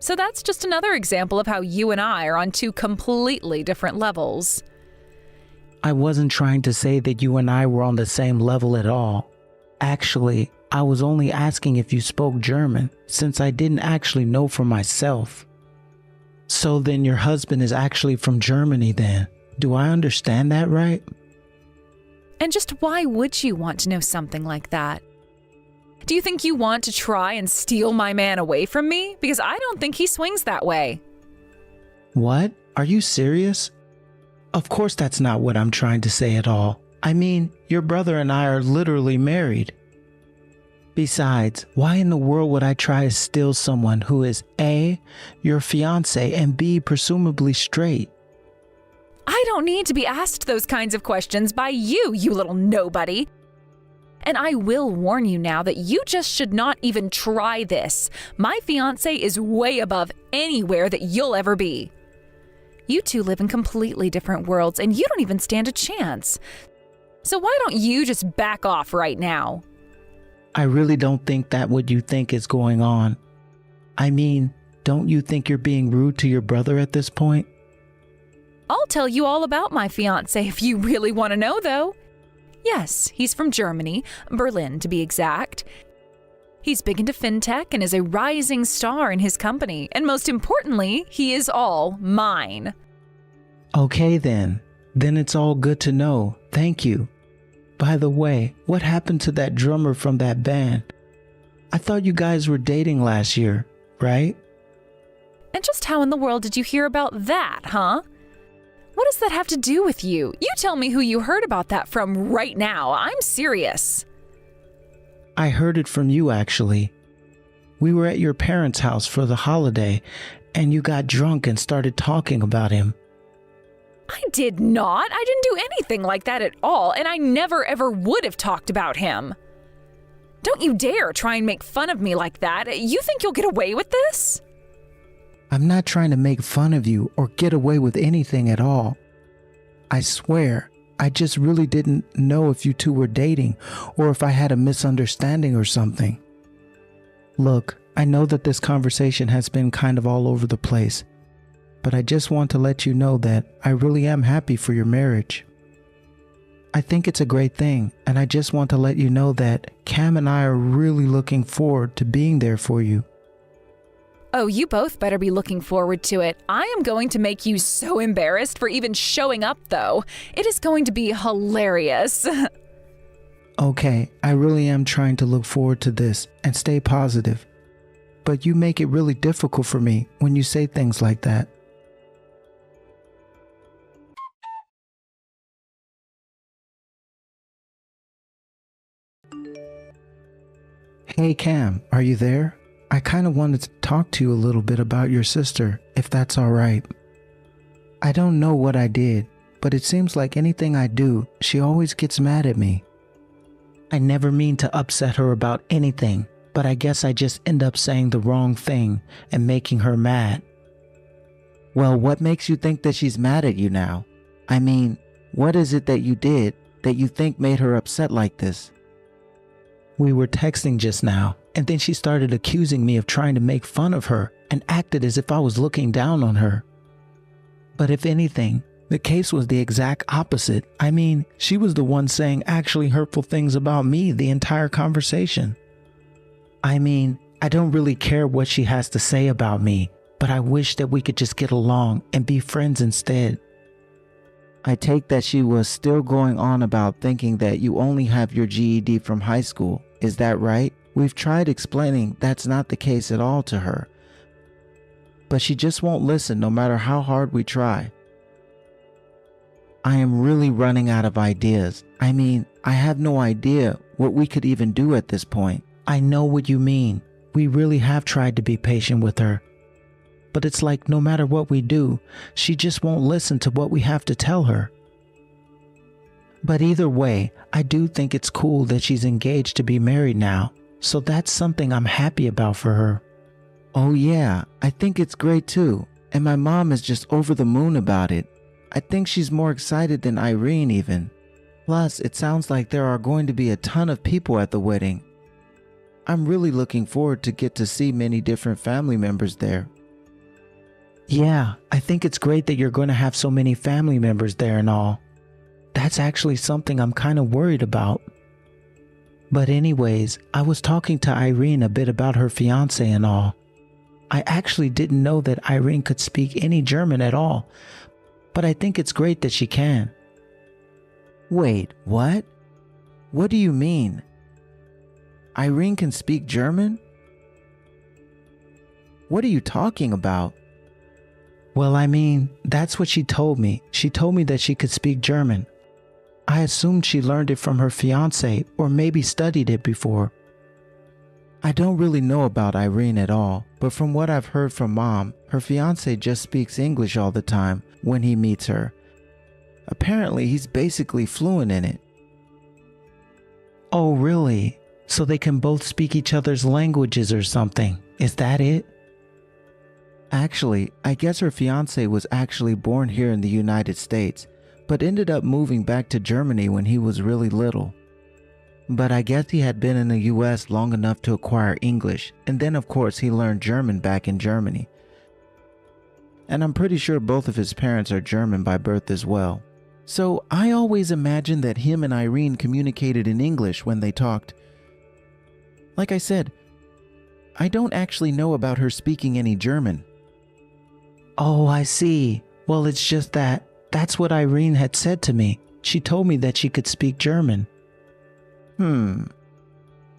Speaker 1: So that's just another example of how you and I are on two completely different levels.
Speaker 4: I wasn't trying to say that you and I were on the same level at all. Actually, I was only asking if you spoke German, since I didn't actually know for myself. So then your husband is actually from Germany then. Do I understand that right?
Speaker 1: And just why would you want to know something like that? Do you think you want to try and steal my man away from me? Because I don't think he swings that way.
Speaker 4: What? Are you serious? Of course that's not what I'm trying to say at all. I mean, your brother and I are literally married. Besides, why in the world would I try to steal someone who is A, your fiancé, and B, presumably straight?
Speaker 1: I don't need to be asked those kinds of questions by you, you little nobody. And I will warn you now that you just should not even try this. My fiancé is way above anywhere that you'll ever be. You two live in completely different worlds, and you don't even stand a chance. So why don't you just back off right now?
Speaker 4: I really don't think that what you think is going on. I mean, don't you think you're being rude to your brother at this point?
Speaker 1: I'll tell you all about my fiancé if you really want to know, though. Yes, he's from Germany, Berlin to be exact. He's big into fintech and is a rising star in his company, and most importantly, he is all mine.
Speaker 4: Okay then. Then it's all good to know. Thank you. By the way, what happened to that drummer from that band? I thought you guys were dating last year, right?
Speaker 1: And just how in the world did you hear about that, huh? What does that have to do with you? You tell me who you heard about that from right now. I'm serious.
Speaker 4: I heard it from you, actually. We were at your parents' house for the holiday, and you got drunk and started talking about him.
Speaker 1: I did not. I didn't do anything like that at all, and I never ever would have talked about him. Don't you dare try and make fun of me like that. You think you'll get away with this?
Speaker 4: I'm not trying to make fun of you or get away with anything at all. I swear, I just really didn't know if you two were dating or if I had a misunderstanding or something. Look, I know that this conversation has been kind of all over the place, but I just want to let you know that I really am happy for your marriage. I think it's a great thing, and I just want to let you know that Cam and I are really looking forward to being there for you.
Speaker 1: Oh, you both better be looking forward to it. I am going to make you so embarrassed for even showing up, though. It is going to be hilarious.
Speaker 4: Okay, I really am trying to look forward to this and stay positive. But you make it really difficult for me when you say things like that. Hey Cam, are you there? I kind of wanted to talk to you a little bit about your sister, if that's all right. I don't know what I did, but it seems like anything I do, she always gets mad at me. I never mean to upset her about anything, but I guess I just end up saying the wrong thing and making her mad. Well, what makes you think that she's mad at you now? I mean, what is it that you did that you think made her upset like this? We were texting just now, and then she started accusing me of trying to make fun of her and acted as if I was looking down on her. But if anything, the case was the exact opposite. I mean, she was the one saying actually hurtful things about me the entire conversation. I mean, I don't really care what she has to say about me, but I wish that we could just get along and be friends instead. I take that she was still going on about thinking that you only have your GED from high school. Is that right? We've tried explaining that's not the case at all to her, but she just won't listen no matter how hard we try. I am really running out of ideas. I mean, I have no idea what we could even do at this point. I know what you mean. We really have tried to be patient with her, but it's like no matter what we do, she just won't listen to what we have to tell her. But either way, I do think it's cool that she's engaged to be married now, so that's something I'm happy about for her. Oh yeah, I think it's great too, and my mom is just over the moon about it. I think she's more excited than Irene even. Plus, it sounds like there are going to be a ton of people at the wedding. I'm really looking forward to get to see many different family members there. Yeah, I think it's great that you're going to have so many family members there and all. That's actually something I'm kind of worried about. But anyways, I was talking to Irene a bit about her fiance and all. I actually didn't know that Irene could speak any German at all, but I think it's great that she can. Wait, what? What do you mean? Irene can speak German? What are you talking about? Well, I mean, that's what she told me. She told me that she could speak German. I assumed she learned it from her fiance or maybe studied it before. I don't really know about Irene at all, but from what I've heard from Mom, her fiance just speaks English all the time when he meets her. Apparently, he's basically fluent in it. Oh, really? So they can both speak each other's languages or something? Is that it? Actually, I guess her fiance was actually born here in the United States, but ended up moving back to Germany when he was really little. But I guess he had been in the US long enough to acquire English, and then of course he learned German back in Germany. And I'm pretty sure both of his parents are German by birth as well. So I always imagined that him and Irene communicated in English when they talked. Like I said, I don't actually know about her speaking any German. Oh, I see. Well, it's just that's what Irene had said to me. She told me that she could speak German.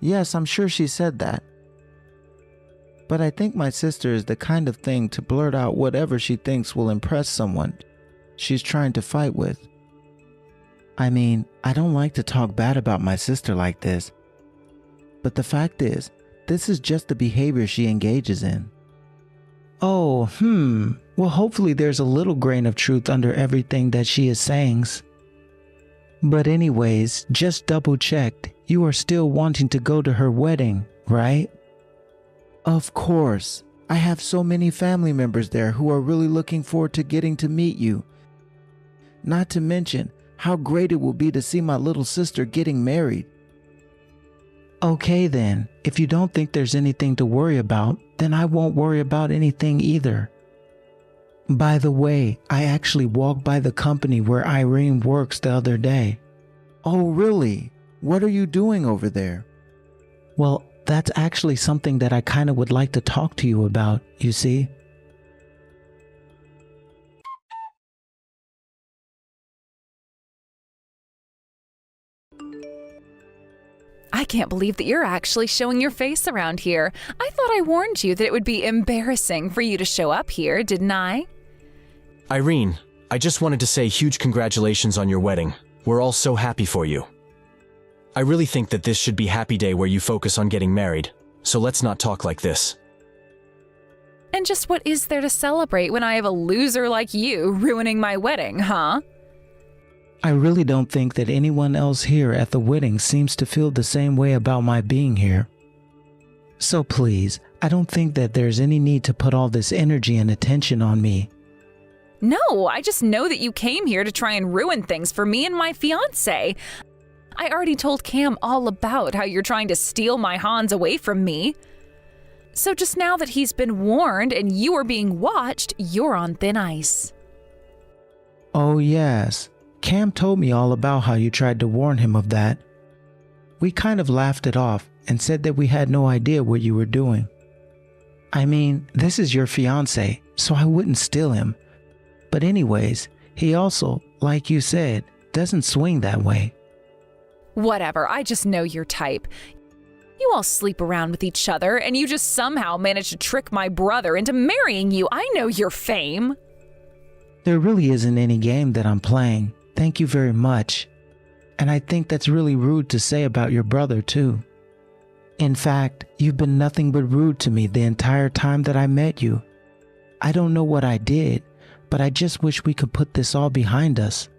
Speaker 4: Yes, I'm sure she said that. But I think my sister is the kind of thing to blurt out whatever she thinks will impress someone she's trying to fight with. I mean, I don't like to talk bad about my sister like this, but the fact is, this is just the behavior she engages in. Oh, Well, hopefully there's a little grain of truth under everything that she is saying. But anyways, just double checked. You are still wanting to go to her wedding, right? Of course. I have so many family members there who are really looking forward to getting to meet you. Not to mention how great it will be to see my little sister getting married. Okay then, if you don't think there's anything to worry about, then I won't worry about anything either. By the way, I actually walked by the company where Irene works the other day. Oh really? What are you doing over there? Well, that's actually something that I kind of would like to talk to you about, you see?
Speaker 1: I can't believe that you're actually showing your face around here. I thought I warned you that it would be embarrassing for you to show up here, didn't I?
Speaker 5: Irene, I just wanted to say huge congratulations on your wedding. We're all so happy for you. I really think that this should be Happy Day where you focus on getting married, so let's not talk like this.
Speaker 1: And just what is there to celebrate when I have a loser like you ruining my wedding, huh?
Speaker 4: I really don't think that anyone else here at the wedding seems to feel the same way about my being here. So please, I don't think that there's any need to put all this energy and attention on me.
Speaker 1: No, I just know that you came here to try and ruin things for me and my fiancé. I already told Cam all about how you're trying to steal my Hans away from me. So just now that he's been warned and you are being watched, you're on thin ice.
Speaker 4: Oh yes, Cam told me all about how you tried to warn him of that. We kind of laughed it off and said that we had no idea what you were doing. I mean, this is your fiancé, so I wouldn't steal him. But anyways, he also, like you said, doesn't swing that way.
Speaker 1: Whatever, I just know your type. You all sleep around with each other, and you just somehow managed to trick my brother into marrying you. I know your fame.
Speaker 4: There really isn't any game that I'm playing. Thank you very much. And I think that's really rude to say about your brother, too. In fact, you've been nothing but rude to me the entire time that I met you. I don't know what I did, but I just wish we could put this all behind us.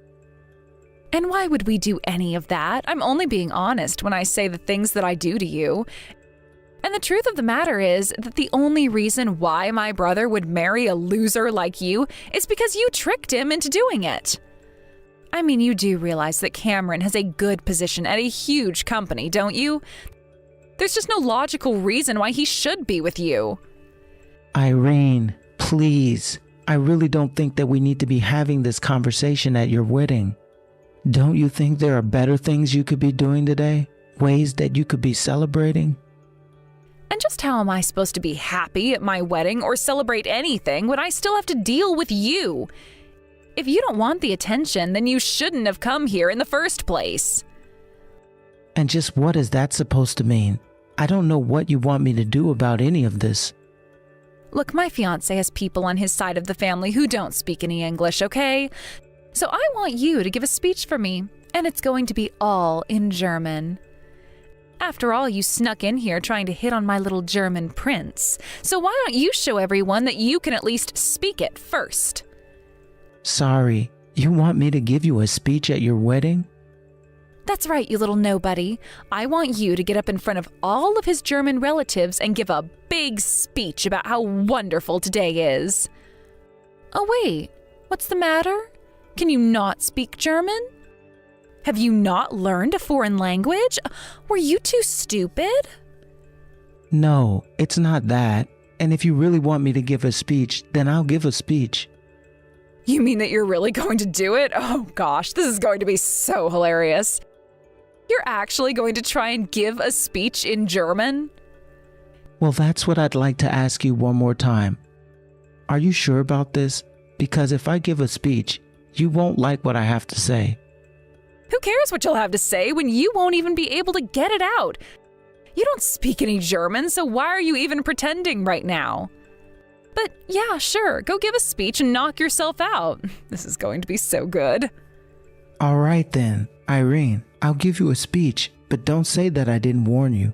Speaker 1: And why would we do any of that? I'm only being honest when I say the things that I do to you. And the truth of the matter is that the only reason why my brother would marry a loser like you is because you tricked him into doing it. I mean, you do realize that Cameron has a good position at a huge company, don't you? There's just no logical reason why he should be with you.
Speaker 4: Irene, please. I really don't think that we need to be having this conversation at your wedding. Don't you think there are better things you could be doing today? Ways that you could be celebrating?
Speaker 1: And just how am I supposed to be happy at my wedding or celebrate anything when I still have to deal with you? If you don't want the attention, then you shouldn't have come here in the first place.
Speaker 4: And just what is that supposed to mean? I don't know what you want me to do about any of this.
Speaker 1: Look, my fiancé has people on his side of the family who don't speak any English, okay? So I want you to give a speech for me, and it's going to be all in German. After all, you snuck in here trying to hit on my little German prince. So why don't you show everyone that you can at least speak it first?
Speaker 4: Sorry, you want me to give you a speech at your wedding?
Speaker 1: That's right, you little nobody. I want you to get up in front of all of his German relatives and give a big speech about how wonderful today is. Oh wait, what's the matter? Can you not speak German? Have you not learned a foreign language? Were you too stupid?
Speaker 4: No, it's not that. And if you really want me to give a speech, then I'll give a speech.
Speaker 1: You mean that you're really going to do it? Oh gosh, this is going to be so hilarious. You're actually going to try and give a speech in German?
Speaker 4: Well, that's what I'd like to ask you one more time. Are you sure about this? Because if I give a speech, you won't like what I have to say.
Speaker 1: Who cares what you'll have to say when you won't even be able to get it out? You don't speak any German, so why are you even pretending right now? But yeah, sure, go give a speech and knock yourself out. This is going to be so good.
Speaker 4: All right then, Irene, I'll give you a speech, but don't say that I didn't warn you.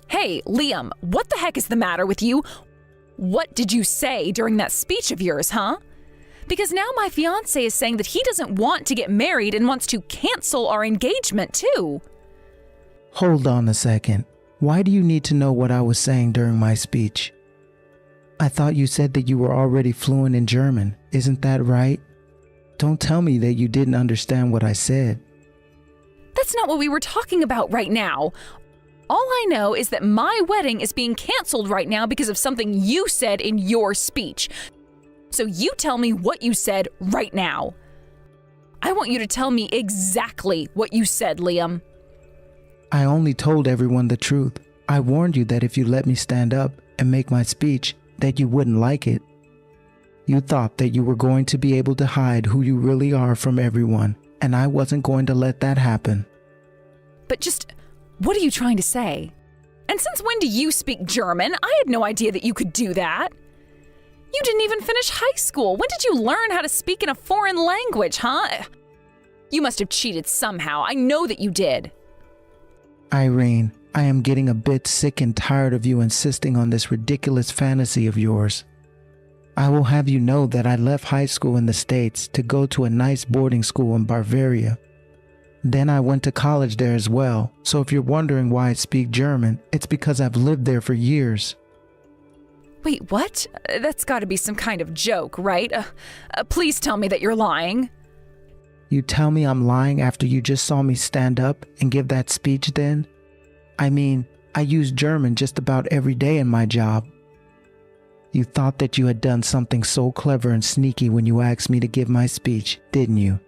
Speaker 1: Hey, Liam, what the heck is the matter with you? What did you say during that speech of yours, huh? Because now my fiancé is saying that he doesn't want to get married and wants to cancel our engagement too.
Speaker 4: Hold on a second. Why do you need to know what I was saying during my speech? I thought you said that you were already fluent in German. Isn't that right? Don't tell me that you didn't understand what I said.
Speaker 1: That's not what we were talking about right now. All I know is that my wedding is being canceled right now because of something you said in your speech. So you tell me what you said right now. I want you to tell me exactly what you said, Liam.
Speaker 4: I only told everyone the truth. I warned you that if you let me stand up and make my speech, that you wouldn't like it. You thought that you were going to be able to hide who you really are from everyone, and I wasn't going to let that happen.
Speaker 1: But just, what are you trying to say? And since when do you speak German? I had no idea that you could do that. You didn't even finish high school. When did you learn how to speak in a foreign language, huh? You must have cheated somehow. I know that you did.
Speaker 4: Irene, I am getting a bit sick and tired of you insisting on this ridiculous fantasy of yours. I will have you know that I left high school in the States to go to a nice boarding school in Bavaria. Then I went to college there as well, so if you're wondering why I speak German, it's because I've lived there for years.
Speaker 1: Wait, what? That's got to be some kind of joke, right? Please tell me that you're lying.
Speaker 4: You tell me I'm lying after you just saw me stand up and give that speech then? I mean, I use German just about every day in my job. You thought that you had done something so clever and sneaky when you asked me to give my speech, didn't you?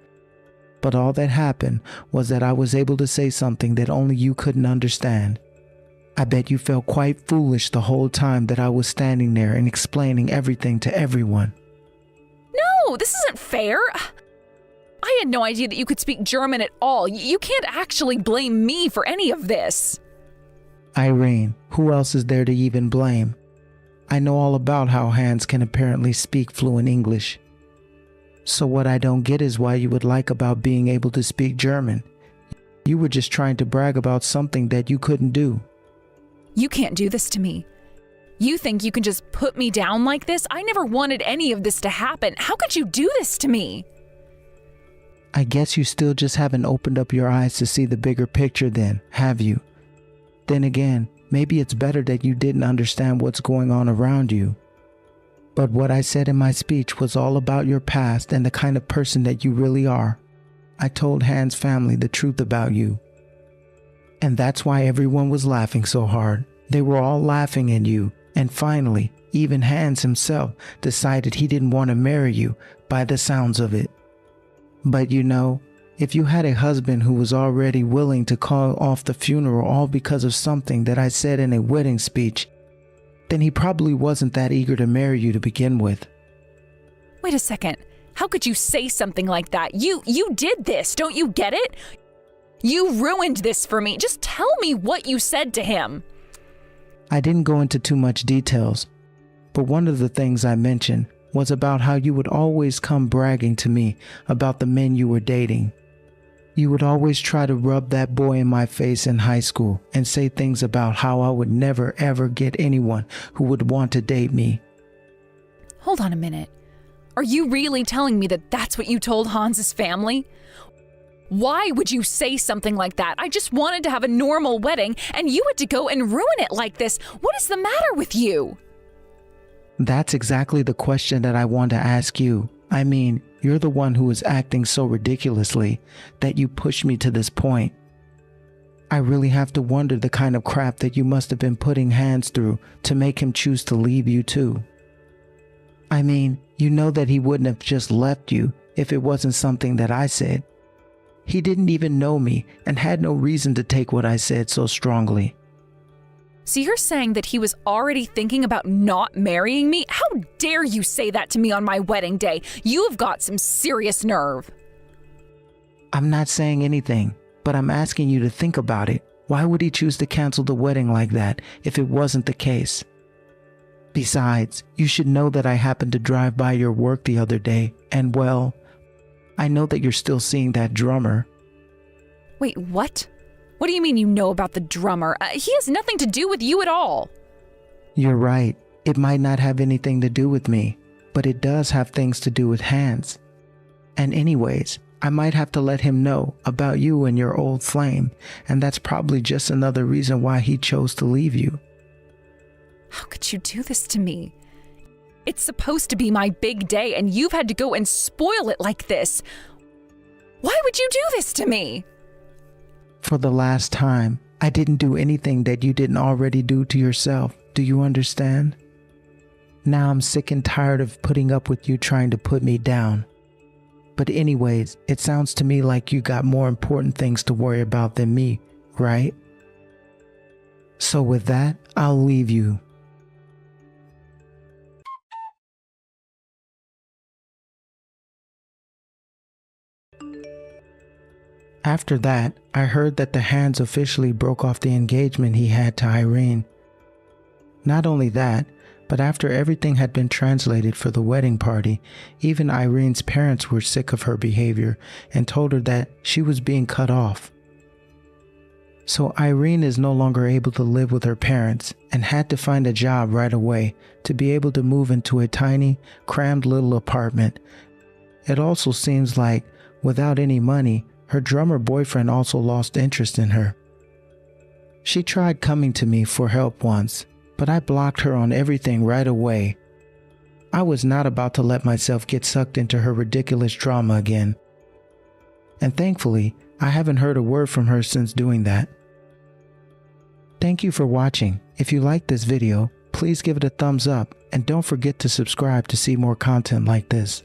Speaker 4: But all that happened was that I was able to say something that only you couldn't understand. I bet you felt quite foolish the whole time that I was standing there and explaining everything to everyone.
Speaker 1: No, this isn't fair. I had no idea that you could speak German at all. You can't actually blame me for any of this.
Speaker 4: Irene, who else is there to even blame? I know all about how Hans can apparently speak fluent English. So what I don't get is why you would like about being able to speak German. You were just trying to brag about something that you couldn't do.
Speaker 1: You can't do this to me. You think you can just put me down like this? I never wanted any of this to happen. How could you do this to me?
Speaker 4: I guess you still just haven't opened up your eyes to see the bigger picture then, have you? Then again, maybe it's better that you didn't understand what's going on around you. But what I said in my speech was all about your past and the kind of person that you really are. I told Hans' family the truth about you. And that's why everyone was laughing so hard. They were all laughing at you. And finally, even Hans himself decided he didn't want to marry you by the sounds of it. But you know, if you had a husband who was already willing to call off the funeral all because of something that I said in a wedding speech, then he probably wasn't that eager to marry you to begin with.
Speaker 1: Wait a second. How could you say something like that? You did this, don't you get it? You ruined this for me. Just tell me what you said to him.
Speaker 4: I didn't go into too much details, but one of the things I mentioned was about how you would always come bragging to me about the men you were dating. You would always try to rub that boy in my face in high school and say things about how I would never ever get anyone who would want to date me.
Speaker 1: Hold on a minute. Are you really telling me that that's what you told Hans's family? Why would you say something like that? I just wanted to have a normal wedding and you had to go and ruin it like this. What is the matter with you?
Speaker 4: That's exactly the question that I want to ask you. I mean, you're the one who is acting so ridiculously that you pushed me to this point. I really have to wonder the kind of crap that you must have been putting Hans through to make him choose to leave you too. I mean, you know that he wouldn't have just left you if it wasn't something that I said. He didn't even know me and had no reason to take what I said so strongly.
Speaker 1: So you're saying that he was already thinking about not marrying me? How dare you say that to me on my wedding day? You have got some serious nerve.
Speaker 4: I'm not saying anything, but I'm asking you to think about it. Why would he choose to cancel the wedding like that if it wasn't the case? Besides, you should know that I happened to drive by your work the other day, and well, I know that you're still seeing that drummer.
Speaker 1: Wait, what? What do you mean you know about the drummer? He has nothing to do with you at all.
Speaker 4: You're right. It might not have anything to do with me, but it does have things to do with Hans. And anyways, I might have to let him know about you and your old flame, and that's probably just another reason why he chose to leave you.
Speaker 1: How could you do this to me? It's supposed to be my big day, and you've had to go and spoil it like this. Why would you do this to me?
Speaker 4: For the last time, I didn't do anything that you didn't already do to yourself. Do you understand? Now I'm sick and tired of putting up with you trying to put me down. But anyways, it sounds to me like you got more important things to worry about than me, right? So with that, I'll leave you. After that, I heard that the Hans officially broke off the engagement he had to Irene. Not only that, but after everything had been translated for the wedding party, even Irene's parents were sick of her behavior and told her that she was being cut off. So Irene is no longer able to live with her parents and had to find a job right away to be able to move into a tiny, crammed little apartment. It also seems like, without any money, her drummer boyfriend also lost interest in her. She tried coming to me for help once, but I blocked her on everything right away. I was not about to let myself get sucked into her ridiculous drama again. And thankfully, I haven't heard a word from her since doing that. Thank you for watching. If you liked this video, please give it a thumbs up and don't forget to subscribe to see more content like this.